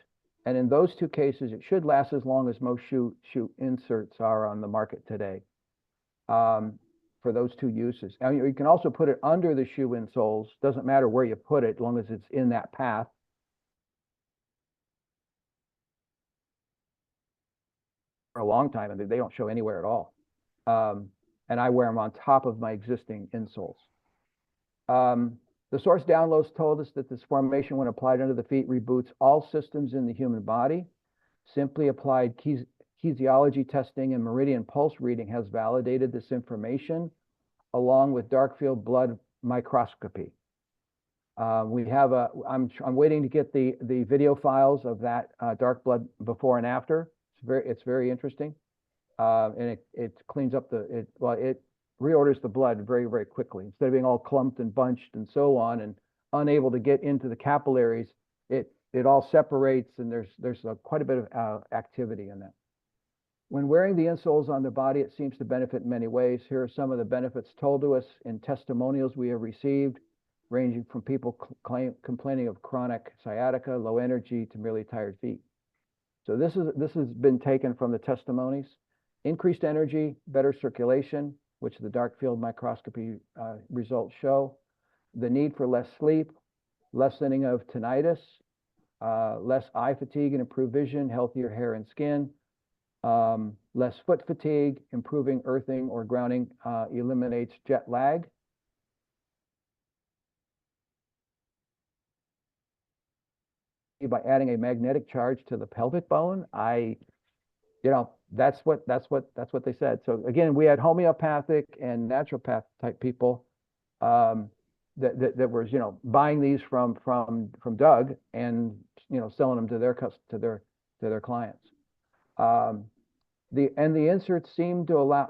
and in those 2 cases, it should last as long as most shoe inserts are on the market today. For those 2 uses. And you can also put it under the shoe insoles. Doesn't matter where you put it, as long as it's in that path. For a long time, and they don't show anywhere at all. And I wear them on top of my existing insoles. The source downloads told us that this formation, when applied under the feet, reboots all systems in the human body. Simply applied kinesiology testing and meridian pulse reading has validated this information, along with dark field blood microscopy. I'm waiting to get the video files of that dark blood before and after. It's very interesting, and it cleans up it reorders the blood very, very quickly. Instead of being all clumped and bunched and so on and unable to get into the capillaries, it all separates, and there's quite a bit of activity in that. When wearing the insoles on the body, it seems to benefit in many ways. Here are some of the benefits told to us in testimonials we have received, ranging from people complaining of chronic sciatica, low energy, to merely tired feet. So this has been taken from the testimonies. Increased energy, better circulation, which the dark field microscopy results show. The need for less sleep, lessening of tinnitus, less eye fatigue and improved vision, healthier hair and skin, less foot fatigue, improving earthing or grounding, eliminates jet lag. By adding a magnetic charge to the pelvic bone, that's what they said. So again, we had homeopathic and naturopath type people that were buying these from Doug and selling them to their clients. The inserts seem to allow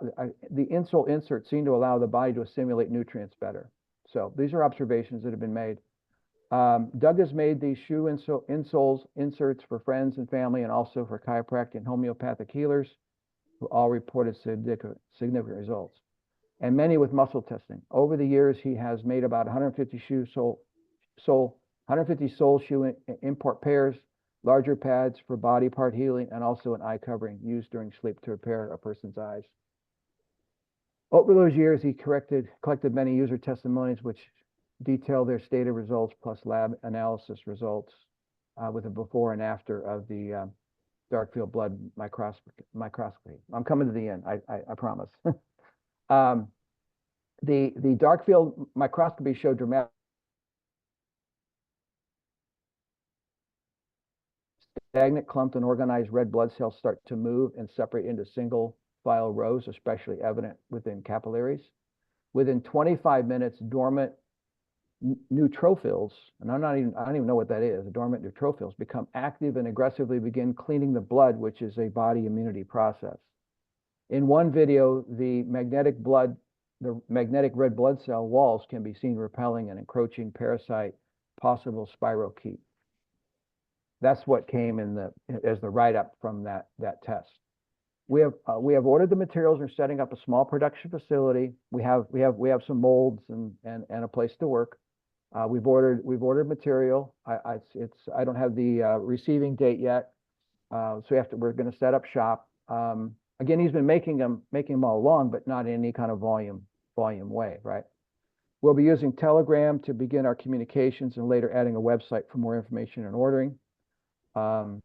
the insole inserts seem to allow the body to assimilate nutrients better. So these are observations that have been made. Doug has made these shoe insoles inserts for friends and family, and also for chiropractic and homeopathic healers, who all reported significant results, and many with muscle testing. Over the years, he has made about 150 sole shoe import pairs, larger pads for body part healing, and also an eye covering used during sleep to repair a person's eyes. Over those years, he collected many user testimonies, which detail their stated results plus lab analysis results with a before and after of the dark field blood microscopy. I'm coming to the end, I promise. The dark field microscopy showed dramatic stagnant, clumped, and organized red blood cells start to move and separate into single file rows, especially evident within capillaries. Within 25 minutes, dormant neutrophils, and I don't even know what that is, dormant neutrophils become active and aggressively begin cleaning the blood, which is a body immunity process. In one video, the magnetic red blood cell walls can be seen repelling an encroaching parasite, possible spirochete. That's what came as the write-up from that test. We have ordered the materials and are setting up a small production facility. We have some molds and a place to work. We've ordered material. I don't have the receiving date yet, so we're going to set up shop. Again, he's been making them all along, but not in any kind of volume way, right? We'll be using Telegram to begin our communications and later adding a website for more information and ordering. If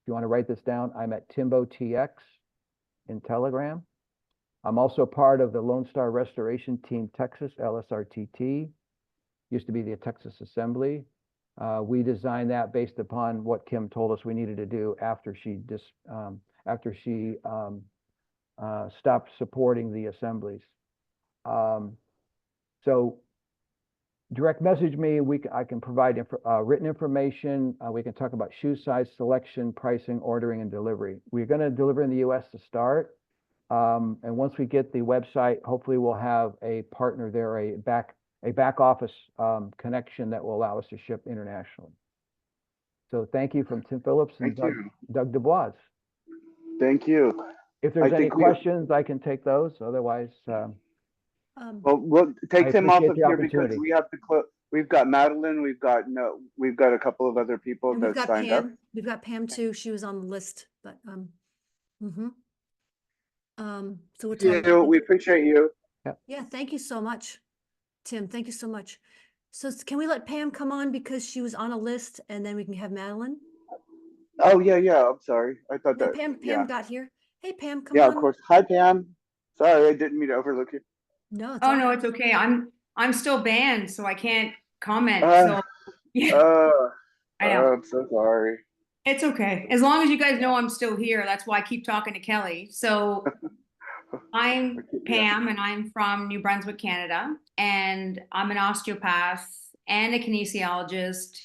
you want to write this down, I'm at TimboTX in Telegram. I'm also part of the Lone Star Restoration Team Texas, LSRTT. Used to be the Texas Assembly. We designed that based upon what Kim told us we needed to do after she stopped supporting the assemblies. So direct message me. I can provide written information. We can talk about shoe size selection, pricing, ordering, and delivery. We're going to deliver in the U.S. to start. And once we get the website, hopefully we'll have a partner there, a back office connection that will allow us to ship internationally. So thank you from Tim Phillips and Doug Dubois. Thank you. If there's any questions, I can take those. Otherwise, well, we'll take Tim off of here because we have to close. We've got Madeline. We've got a couple of other people that signed up. We've got Pam too. She was on the list, but so what time? We appreciate you. Yeah, thank you so much, Tim. Thank you so much. So can we let Pam come on because she was on a list, and then we can have Madeline? Oh yeah. I'm sorry. I thought No, that Pam got here. Hey Pam, come on. Yeah, of course. Hi Pam. Sorry, I didn't mean to overlook you. No. Oh no, it's okay. I'm still banned, so I can't comment. So yeah. I know. I'm so sorry. It's okay. As long as you guys know I'm still here, that's why I keep talking to Kelly. So I'm Pam and I'm from New Brunswick, Canada, and I'm an osteopath and a kinesiologist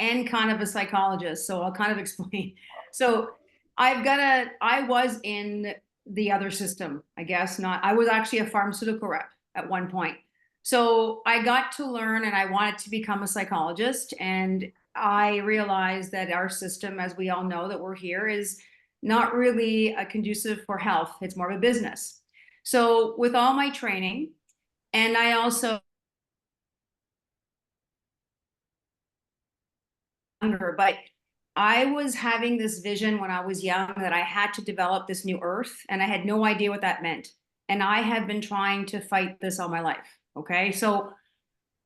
and kind of a psychologist. So I'll kind of explain. So I was in the other system, I guess I was actually a pharmaceutical rep at one point. So I got to learn and I wanted to become a psychologist, and I realized that our system, as we all know that we're here, is not really conducive for health. It's more of a business. So with all my training, and I also but I was having this vision when I was young that I had to develop this new earth, and I had no idea what that meant. And I had been trying to fight this all my life. Okay. So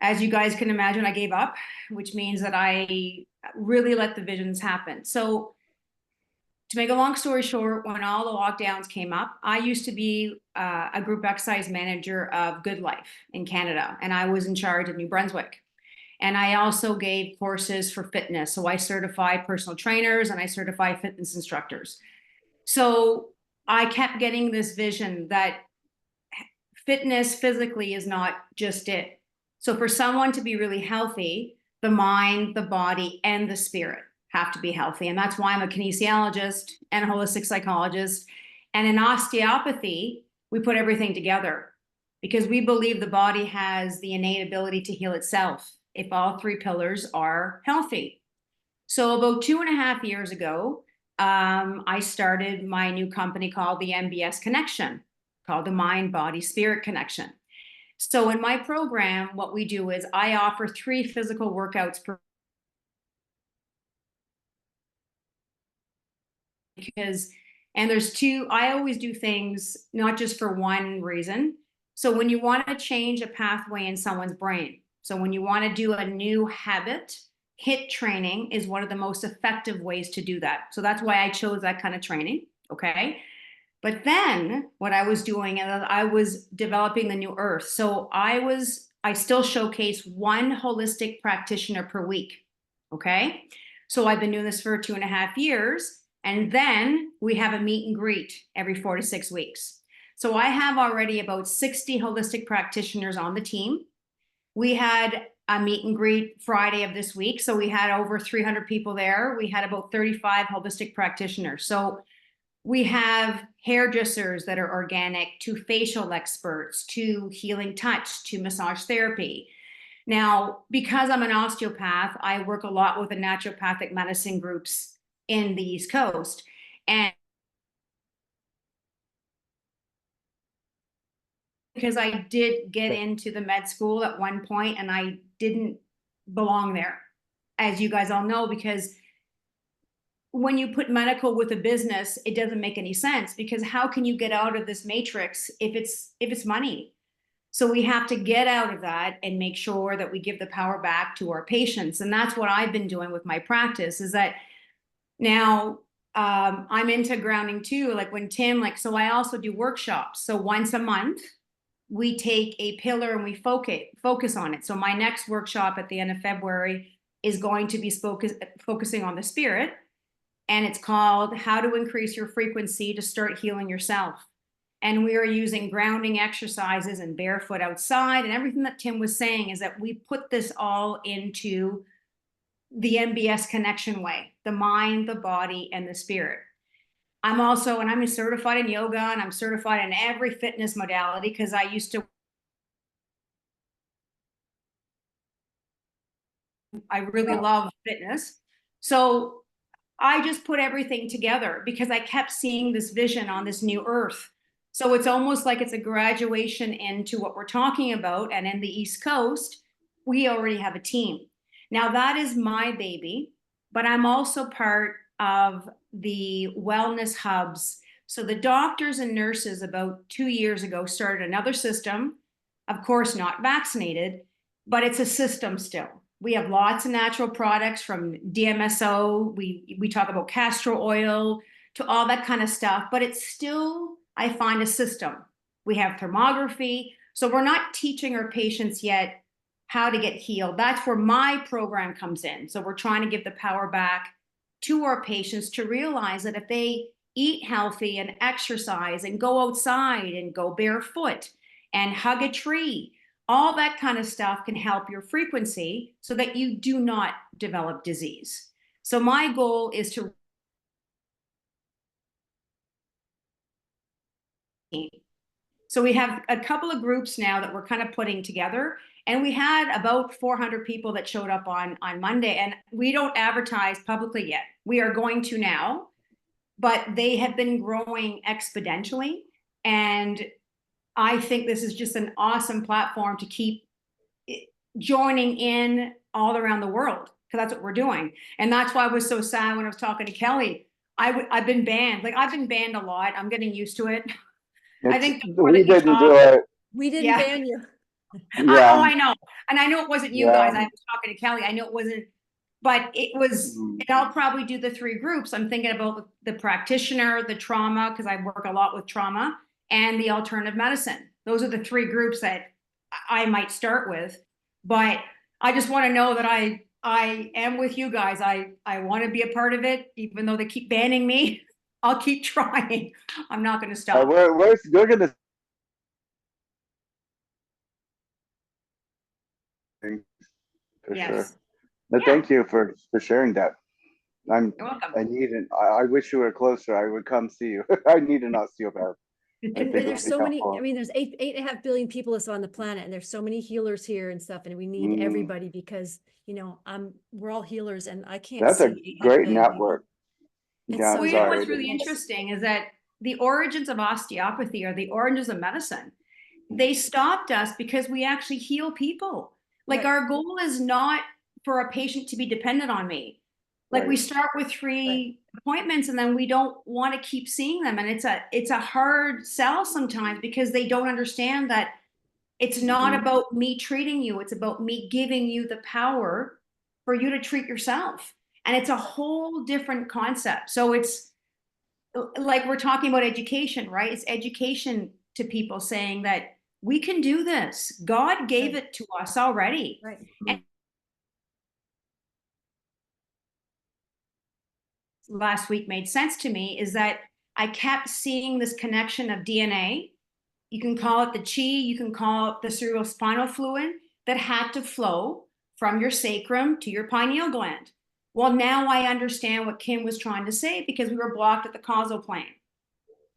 as you guys can imagine, I gave up, which means that I really let the visions happen. So to make a long story short, when all the lockdowns came up, I used to be a group exercise manager of Good Life in Canada, and I was in charge of New Brunswick. And I also gave courses for fitness. So I certify personal trainers and I certify fitness instructors. So I kept getting this vision that fitness physically is not just it. So for someone to be really healthy, the mind, the body, and the spirit have to be healthy. And that's why I'm a kinesiologist and a holistic psychologist. And in osteopathy, we put everything together because we believe the body has the innate ability to heal itself if all three pillars are healthy. So about 2.5 years ago, I started my new company called the MBS Connection, called the Mind, Body, Spirit Connection. So in my program, what we do is I offer 3 physical workouts per and there's 2, I always do things not just for one reason. So when you want to change a pathway in someone's brain, so when you want to do a new habit, HIIT training is one of the most effective ways to do that. So that's why I chose that kind of training, okay? But then what I was doing, I was developing the new earth. So I still showcase 1 holistic practitioner per week, okay? So I've been doing this for 2.5 years, and then we have a meet and greet every 4 to 6 weeks. So I have already about 60 holistic practitioners on the team. We had a meet and greet Friday of this week. So we had over 300 people there. We had about 35 holistic practitioners. So we have hairdressers that are organic, to facial experts, to healing touch, to massage therapy. Now, because I'm an osteopath, I work a lot with the naturopathic medicine groups in the East Coast. And because I did get into the med school at one point and I didn't belong there, as you guys all know, because when you put medical with a business, it doesn't make any sense, because how can you get out of this matrix if it's money? So we have to get out of that and make sure that we give the power back to our patients. And that's what I've been doing with my practice, is that now I'm into grounding too. Like when Tim, like, so I also do workshops. So once a month, we take a pillar and we focus on it. So my next workshop at the end of February is going to be focusing on the spirit. And it's called How to Increase Your Frequency to Start Healing Yourself. And we are using grounding exercises and barefoot outside, and everything that Tim was saying is that we put this all into the MBS connection way, the mind, the body, and the spirit. I'm also, and I'm certified in yoga, and I'm certified in every fitness modality, because I used to, I really love fitness. So I just put everything together because I kept seeing this vision on this new earth. So it's almost like it's a graduation into what we're talking about. And in the East Coast, we already have a team. Now that is my baby, but I'm also part of the wellness hubs. So the doctors and nurses about 2 years ago started another system, of course, not vaccinated, but it's a system still. We have lots of natural products from DMSO. We talk about castor oil to all that kind of stuff, but it's still, I find, a system. We have thermography. So we're not teaching our patients yet how to get healed. That's where my program comes in. So we're trying to give the power back to our patients to realize that if they eat healthy and exercise and go outside and go barefoot and hug a tree, all that kind of stuff can help your frequency so that you do not develop disease. So my goal is to So we have a couple of groups now that we're kind of putting together, and we had about 400 people that showed up on Monday, and we don't advertise publicly yet. We are going to now, but they have been growing exponentially, and I think this is just an awesome platform to keep joining in all around the world, because that's what we're doing. And that's why I was so sad when I was talking to Kelly. I've been banned. Like, I've been banned a lot. I'm getting used to it. I think we didn't do it. We didn't Yeah. ban you. Yeah. Oh, I know. And I know it wasn't you Yeah. guys. I was talking to Kelly. I know it wasn't, but it was, Mhm. and I'll probably do the 3 groups. I'm thinking about the practitioner, the trauma, because I work a lot with trauma, and the alternative medicine. Those are the 3 groups that I might start with. But I just want to know that I am with you guys. I want to be a part of it, even though they keep banning me. I'll keep trying. I'm not going to stop. We're gonna for Yes. sure. But Yeah. thank you for sharing that. You're welcome. I wish you were closer. I would come see you. I need an osteopath. And think there's it'd be so many, helpful. I mean, there's 8.5 billion people that's on the planet, and there's so many healers here and stuff, and we need Mm. everybody, because, you know, we're all healers, and I can't That's a see 8.5 great billion people. network. It's Yeah, so Well, you know sorry. what's really interesting is that the origins of osteopathy are the origins of medicine. They stopped us because we actually heal people. Like, Right. our goal is not for a patient to be dependent on me. Like, we Right. start with 3 appointments, and then we don't want to keep seeing them. And it's a hard sell sometimes, because they don't understand that it's not Mhm. about me treating you. It's about me giving you the power for you to treat yourself. And it's a whole different concept. So it's like we're talking about education, right? It's education to people, saying that we can do this. God gave Right. it to us already. Right. And last week made sense to me is that I kept seeing this connection of DNA. You can call it the chi, you can call it the cerebrospinal fluid, that had to flow from your sacrum to your pineal gland. Well, now I understand what Kim was trying to say, because we were blocked at the causal plane.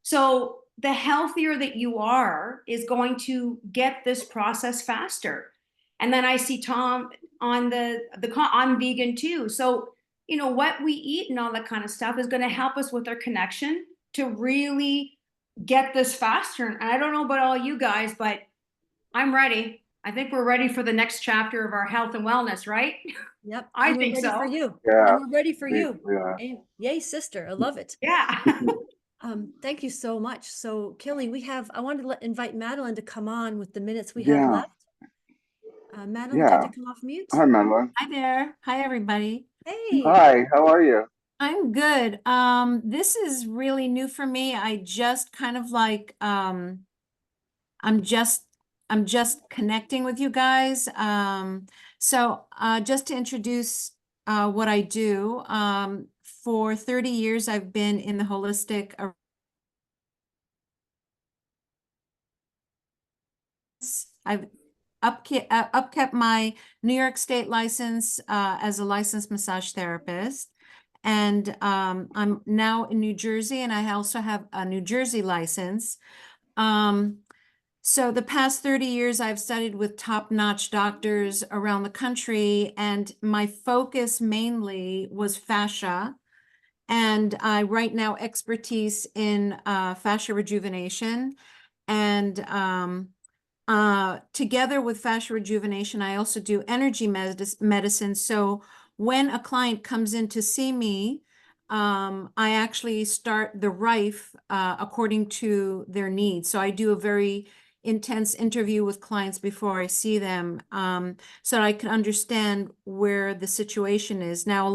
So the healthier that you are is going to get this process faster. And then I see Tom on I'm vegan too. So, you know, what we eat and all that kind of stuff is going to help us with our connection to really get this faster. And I don't know about all you guys, but I'm ready. I think we're ready for the next chapter of our health and wellness, right? Yep. I and we're think ready so. for you. Yeah, And we're ready for you. we are. And yay, sister. I love it. Yeah. Thank you so much. So Kelly, I wanted to invite Madeline to come on with the minutes we have Yeah, left. Madeline, would you yeah. like to come off mute? Hi, Madeline. Hi there. Hi, everybody. Hey. Hi, how are you? I'm good. This is really new for me. I just kind of like, I'm just connecting with you guys. So just to introduce what I do, for 30 years, I've been in the holistic. I've upkept my New York State license as a licensed massage therapist. And I'm now in New Jersey, and I also have a New Jersey license. So the past 30 years, I've studied with top-notch doctors around the country, and my focus mainly was fascia. And I right now expertise in fascia rejuvenation. And together with fascia rejuvenation, I also do energy medicine. So when a client comes in to see me, I actually start the RIFE according to their needs. So I do a very intense interview with clients before I see them, so that I can understand where the situation is. Now,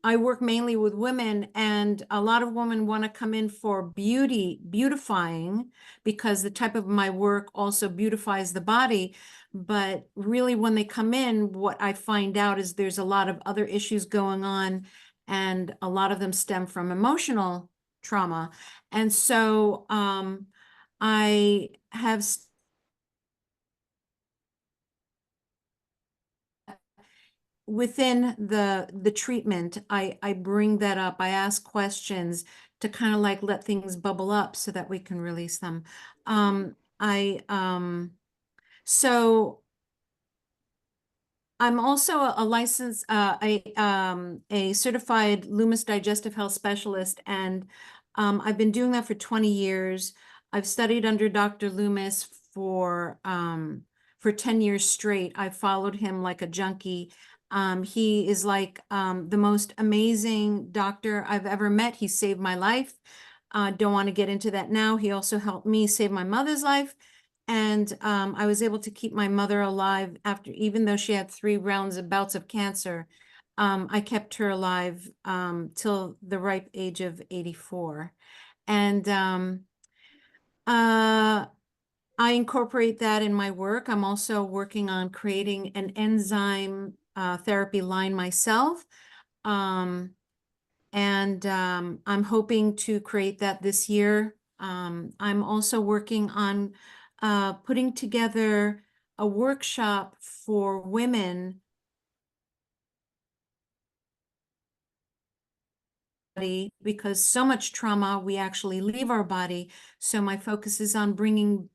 I work mainly with women, and a lot of women want to come in for beautifying, because the type of my work also beautifies the body. But really, when they come in, what I find out is there's a lot of other issues going on, and a lot of them stem from emotional trauma. And so I have within the treatment, I bring that up. I ask questions to kind of like let things bubble up so that we can release them. So I'm also a licensed, a certified Loomis digestive health specialist, and I've been doing that for 20 years. I've studied under Dr. Loomis for 10 years straight. I followed him like a junkie. He is like the most amazing doctor I've ever met. He saved my life. Don't want to get into that now. He also helped me save my mother's life. And I was able to keep my mother alive after, even though she had 3 rounds of bouts of cancer. I kept her alive till the ripe age of 84. And I incorporate that in my work. I'm also working on creating an enzyme therapy line myself. And I'm hoping to create that this year. I'm also working on putting together a workshop for women because so much trauma, we actually leave our body. So my focus is on bringing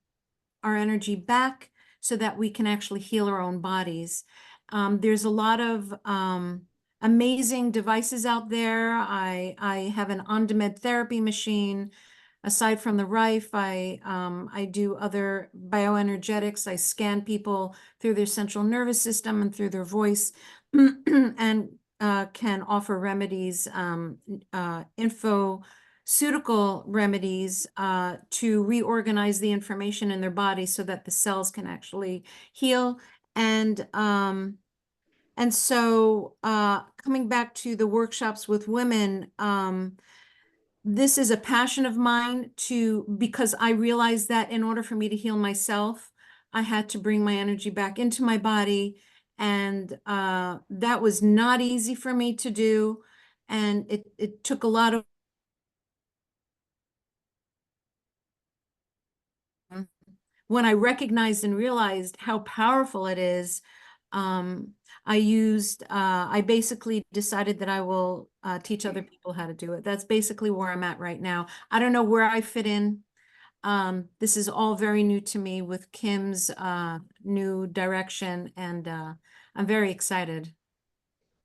our energy back so that we can actually heal our own bodies. There's a lot of amazing devices out there. I have an on-demand therapy machine. Aside from the RIFE, I do other bioenergetics. I scan people through their central nervous system and through their voice, and can offer remedies, infoceutical remedies to reorganize the information in their body so that the cells can actually heal. And so coming back to the workshops with women, this is a passion of mine because I realized that in order for me to heal myself, I had to bring my energy back into my body. And that was not easy for me to do. And it took a lot of when I recognized and realized how powerful it is, I basically decided that I will teach other people how to do it. That's basically where I'm at right now. I don't know where I fit in. This is all very new to me with Kim's new direction, and I'm very excited.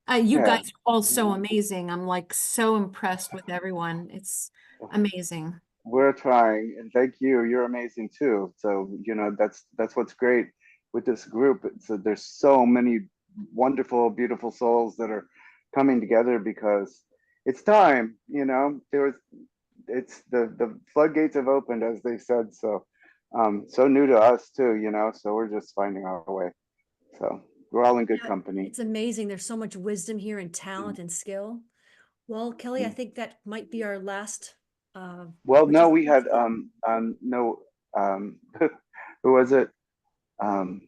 You Yeah. guys are all so amazing. I'm like so impressed with everyone. It's amazing. We're trying, and thank you. You're amazing too. So, that's what's great. with this group. So there's so many wonderful, beautiful souls that are coming together because it's time, you know. It's the floodgates have opened, as they said. So so new to us too, you know. So we're just finding our way. So we're all in good Yeah, company. it's amazing. There's so much wisdom here and talent and skill. Well, Kelly, I think that might be our last. Well, no, we had participant. no who was it? Do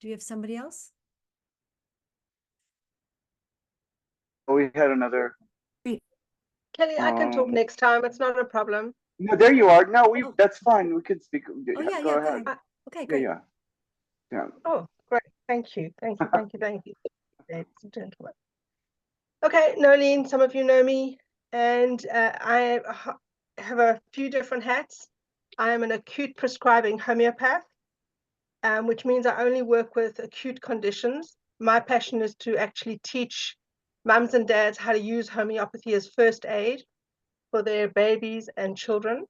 you have somebody else? We had another. Kelly, I can talk next time. It's not a problem. No, there you are. No, Oh. that's fine. We could speak. Oh, yeah, Go yeah. ahead. Okay, Yeah, great. yeah, yeah. Oh, great. Thank you. Thank you. Thank you. Thank you. Ladies and gentlemen. Okay, Nolene, some of you know me, and I have a few different hats. I am an acute prescribing homeopath, which means I only work with acute conditions. My passion is to actually teach mums and dads how to use homeopathy as first aid for their babies and children.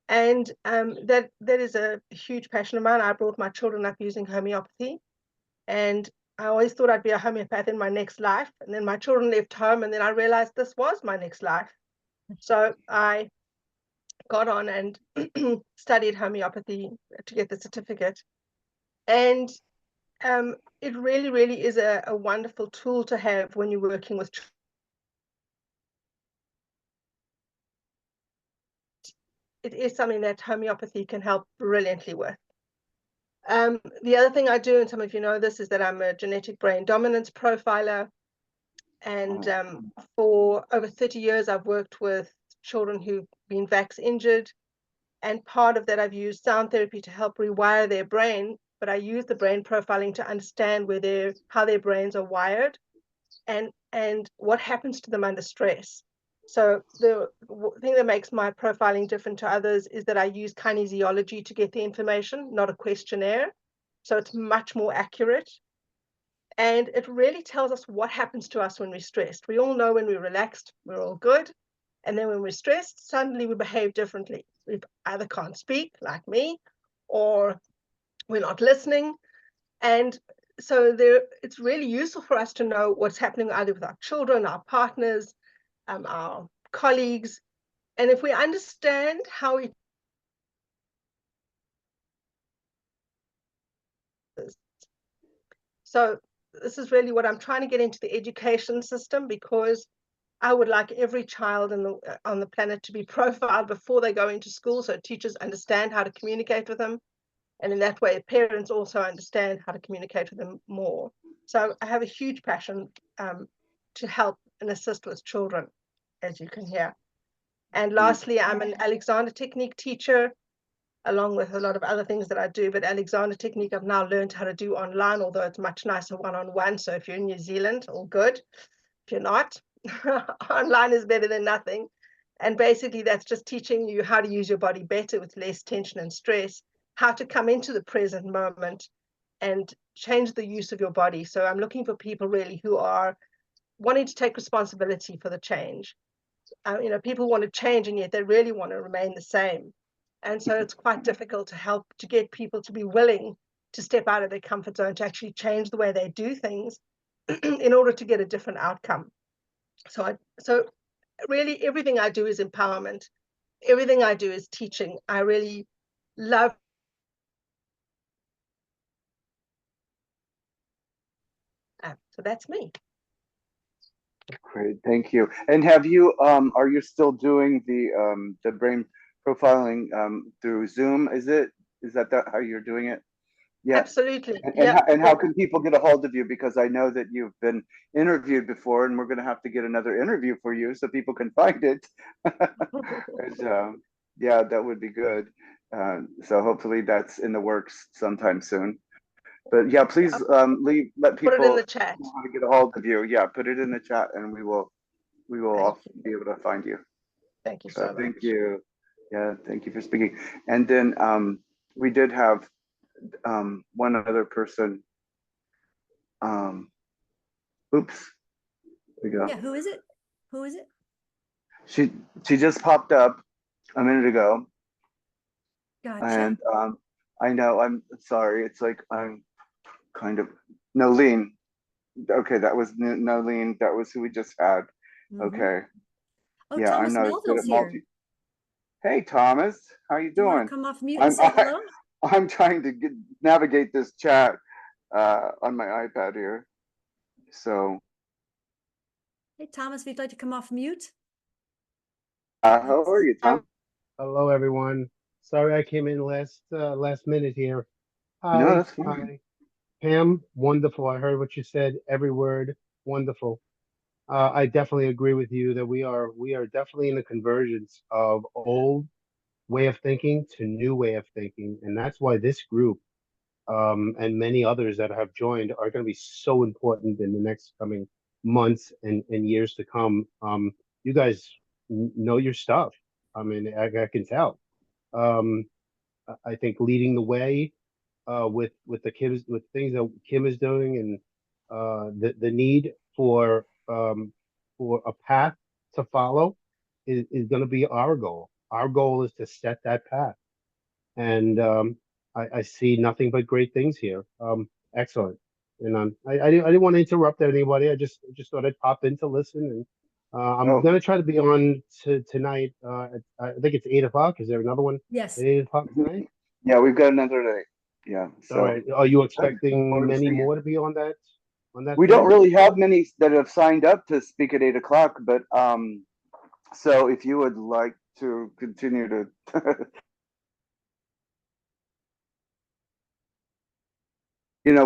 And that is a huge passion of mine. I brought my children up using homeopathy, and I always thought I'd be a homeopath in my next life. And then my children left home, and then I realized this was my next life. So I got on and studied homeopathy to get the certificate. And it really, really is a wonderful tool to have when you're working with children. It is something that homeopathy can help brilliantly with. The other thing I do, and some of you know this, is that I'm a genetic brain dominance profiler. And for over 30 years, I've worked with children who've been vax injured. And part of that, I've used sound therapy to help rewire their brain. But I use the brain profiling to understand how their brains are wired and what happens to them under stress. So the thing that makes my profiling different to others is that I use kinesiology to get the information, not a questionnaire. So it's much more accurate. And it really tells us what happens to us when we're stressed. We all know when we're relaxed, we're all good. And then when we're stressed, suddenly we behave differently. We either can't speak, like me, or we're not listening. And so it's really useful for us to know what's happening either with our children, our partners, our colleagues. And if we understand how it is. So this is really what I'm trying to get into the education system, because I would like every child on the planet to be profiled before they go into school, so teachers understand how to communicate with them. And in that way, parents also understand how to communicate with them more. So I have a huge passion to help and assist with children, as you can hear. And lastly, I'm an Alexander Technique teacher, along with a lot of other things that I do. But Alexander Technique, I've now learned how to do online, although it's much nicer one-on-one. So if you're in New Zealand, all good. If you're not, online is better than nothing. And basically, that's just teaching you how to use your body better with less tension and stress, how to come into the present moment and change the use of your body. So I'm looking for people really who are wanting to take responsibility for the change. People want to change, and yet they really want to remain the same. And so it's quite difficult to get people to be willing to step out of their comfort zone, to actually change the way they do things in order to get a different outcome. So really everything I do is empowerment. Everything I do is teaching. I really love so that's me. Great, thank you. And have you are you still doing the brain profiling through Zoom? Is that how you're doing it? Yeah. Absolutely. And how can people get a hold of you? Because I know that you've been interviewed before, and we're going to have to get another interview for you so people can find it. And, yeah, that would be good. So hopefully that's in the works sometime soon. But yeah, please let people put it in the chat. know how to get a hold of you. Yeah, put it in the chat, and we will all be able to find you. Thank you so much. Thank you. Yeah, thank you for speaking. And then we did have one other person. Oops. We go. Yeah, who is it? Who is it? She just popped up a minute ago. Gotcha. And I know, I'm sorry. It's like I'm kind of Nolene. Okay, that was Nolene. That was who we just had. Mhm. Okay. Oh, Yeah, I'm Thomas not as good Melville's at here. Hey, Thomas, how you Do you want doing? to come off mute and say hello? I'm trying to navigate this chat on my iPad here. So, Hey, Thomas, if you'd like to come off mute. how are you, Tom? Hello, everyone. Sorry I came in last minute here. No, Hi, that's fine. hi. Pam, wonderful. I heard what you said, every word, wonderful. I definitely agree with you that we are definitely in the convergence of old way of thinking to new way of thinking, and that's why this group and many others that have joined are going to be so important in the next coming months and years to come. You guys know your stuff. I mean, I can tell. Um, I think leading the way with the Kim with things that Kim is doing and the need for a path to follow is going to be our goal. Our goal is to set that path, and I see nothing but great things here. Excellent. And I didn't want to interrupt anybody. I just thought I'd pop in to listen, and I'm Oh, gonna try to be on tonight. I think it's 8 o'clock. Is there another one Yes. at 8 o'clock tonight? yeah, we've got another day. Yeah, All so right. Are you I look expecting forward to many seeing it. more to be on that We don't thing? really have many that have signed up to speak at 8 o'clock, but so if you would like to continue to you know,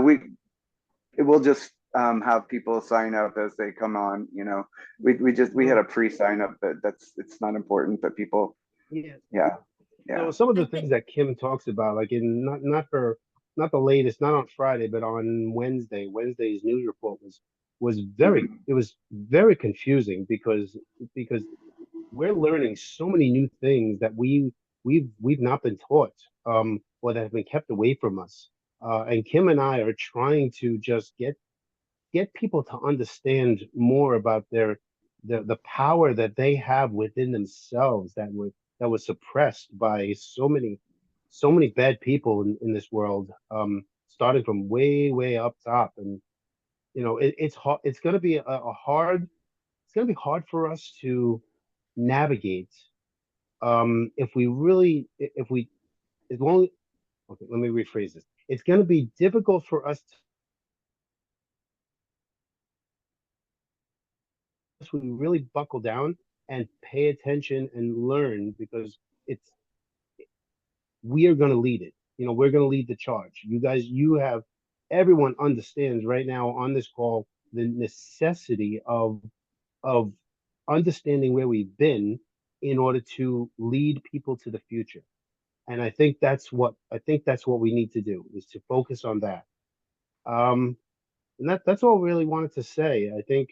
we'll just have people sign up as they come on, you know. We had a pre-sign up, but it's not important that people, Yeah. yeah, So yeah. some of I the think, things that Kim talks about, like in not the latest, not on Friday, but on Wednesday, Wednesday's news report was very Mhm. it was very confusing because we're learning so many new things that we've not been taught, or that have been kept away from us. And Kim and I are trying to just get people to understand more about the power that they have within themselves that was suppressed by so many bad people in this world, starting from way up top. And it's hard, it's going to be it's going to be hard for us to navigate, if we really if we as long okay, let me rephrase this. It's going to be difficult for us we really buckle down and pay attention and learn, because it's we are going to lead it. We're going to lead the charge. You guys, everyone understands right now on this call the necessity of understanding where we've been in order to lead people to the future. And I think that's what we need to do, is to focus on that. And that's all I really wanted to say. I think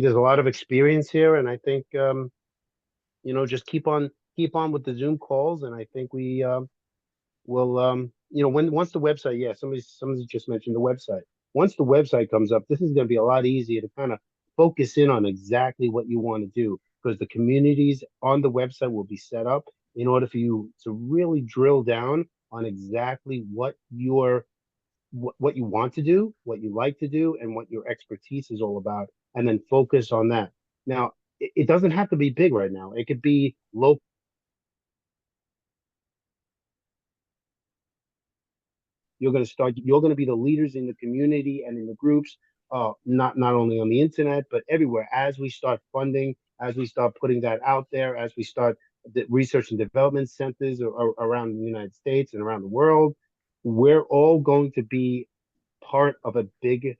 there's a lot of experience here, and I think just keep on with the Zoom calls, and I think we will once the website, yeah, somebody just mentioned the website. Once the website comes up, this is going to be a lot easier to kind of focus in on exactly what you want to do, because the communities on the website will be set up in order for you to really drill down on exactly what you want to do, what you like to do, and what your expertise is all about, and then focus on that. Now, it doesn't have to be big right now. It could be local. You're going to be the leaders in the community and in the groups, not only on the internet, but everywhere. As we start funding, as we start putting that out there, as we start the research and development centers around the United States and around the world, we're all going to be part of a big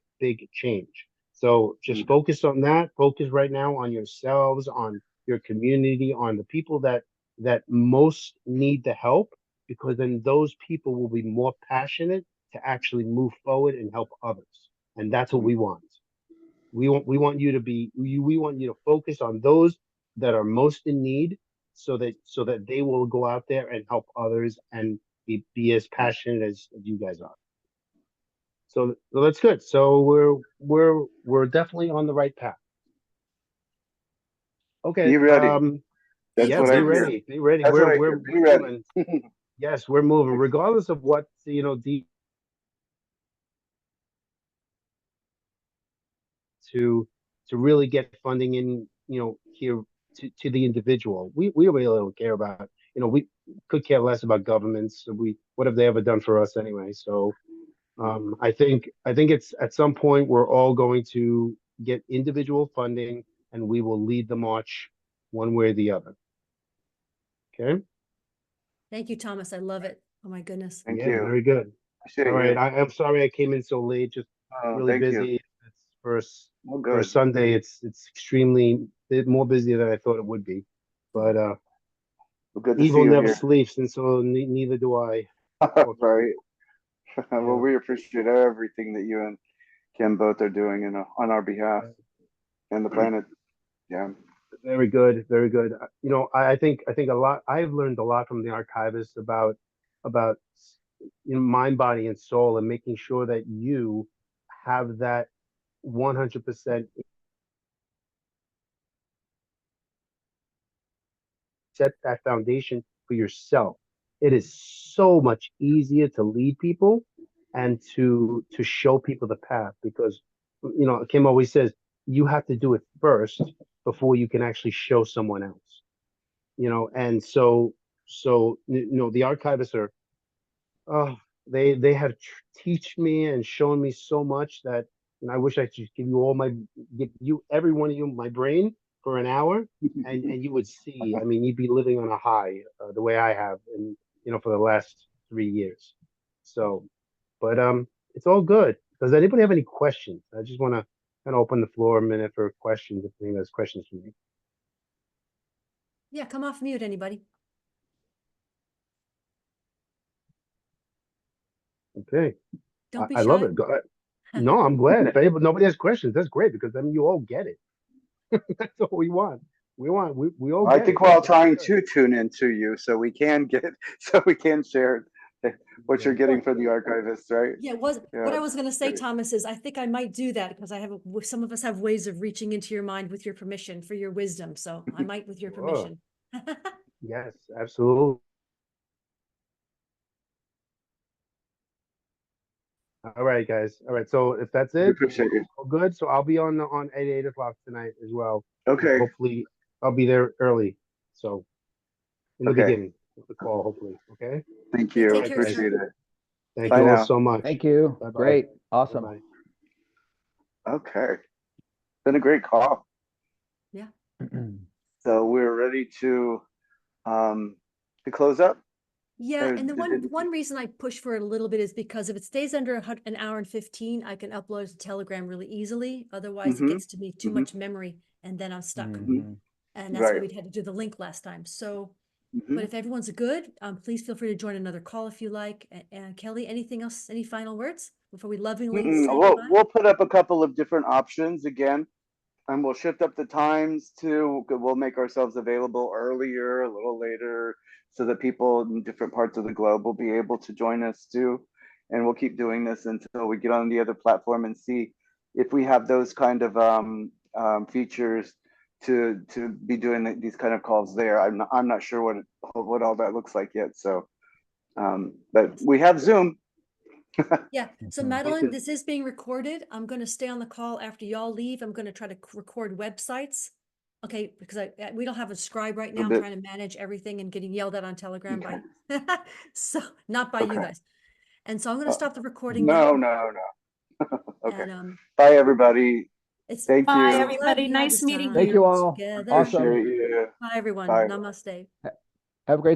change. So just focus on that. Focus right now on yourselves, on your community, on the people that most need the help, because then those people will be more passionate to actually move forward and help others. And that's what we want. We want you to focus on those that are most in need, so that they will go out there and help others and be as passionate as you guys are. So that's good. So we're definitely on the right path. Okay. Be ready. That's thank you, Yeah, what I be hear. Thomas. ready. Be ready. That's what I We're hear. Be ready. rolling. Yes, we're moving, regardless of what, to really get funding in, here to the individual. We really don't care about, we could care less about governments. What have they ever done for us anyway? So I think it's at some point we're all going to get individual funding and we will lead the march one way or the other. Okay. Thank you, Thomas. I love it. Oh my goodness. Thank Yeah, you. very good. Appreciate All right. you. I'm sorry I came in so late, just really Thank busy. you. It's for Well, for a good. Sunday, it's extremely more busy than I thought it would be. But Well, good to see evil you never here. sleeps, and so neither do I. Right. Well, Yeah. we appreciate everything that you and Kim both are doing on our behalf and the planet. Yeah. Very good, very good. I think a lot. I've learned a lot from the archivist about mind, body, and soul, and making sure that you have that 100% set that foundation for yourself. It is so much easier to lead people and to show people the path, because Kim always says you have to do it first before you can actually show someone else. And so the archivists are, oh, they have teach me and shown me so much that, I wish I could give you every one of you my brain for an hour, and you would see. I mean, you'd be living on a high, the way I have, and for the last 3 years. So, but it's all good. Does anybody have any questions? I just want to kind of open the floor a minute for questions if anyone has questions for me. Yeah, come off mute, anybody. Okay. Don't be I love shy. it. Go ahead. No, I'm glad. If nobody has questions, that's great, because then you all get it. That's all we want. We all I get think it. we're all That's trying good. to tune into you so we can share what you're getting for the archivists, right? Yeah, what Yeah, I was gonna say, great. Thomas, is I think I might do that because some of us have ways of reaching into your mind with your permission for your wisdom. So I might with your Sure. permission. Yes, absolutely. All right, guys. All right. So if that's We it, appreciate you. all good. So I'll be on at 8 o'clock tonight as well. Okay. Hopefully I'll be there early. So in the Okay. beginning of the call, hopefully. Okay. Thank Yeah, you. take care, sir. Appreciate it. Thank Bye you all now. so much. Thank you. Bye-bye. Great. Awesome. Bye-bye. Okay. Been a great call. Yeah. So we're ready to close up. Yeah, Or and the did- one reason I push for it a little bit is because if it stays under an hour and 15, I can upload it to Telegram really easily. Otherwise, it Mhm, gets to me too mhm. much memory, and then I'm stuck. Mhm. And that's why Right. we'd had to do the link last time. So, Mhm. but if everyone's good, please feel free to join another call if you like. And Kelly, anything else? Any final words before we lovingly say goodbye? We'll put up a couple of different options again, and we'll shift up the times too. We'll make ourselves available earlier, a little later, so that people in different parts of the globe will be able to join us too. And we'll keep doing this until we get on the other platform and see if we have those kind of features to be doing these kind of calls there. I'm not sure what all that looks like yet. So, but we have Zoom. Yeah. So Mhm. Madeline, this is being recorded. I'm going to stay on the call after y'all leave. I'm going to try to record websites. Okay, because we don't have a scribe right now. I'm bit. trying to manage everything and getting yelled at on Telegram by so not by you Okay. guys. And so I'm going to stop the recording now. No. Okay. And Bye, everybody. it's Thank Bye, you. everybody. love you all Nice this meeting time Thank you you. all. together. Awesome. Appreciate you. Bye, everyone. Bye. Namaste. Have a great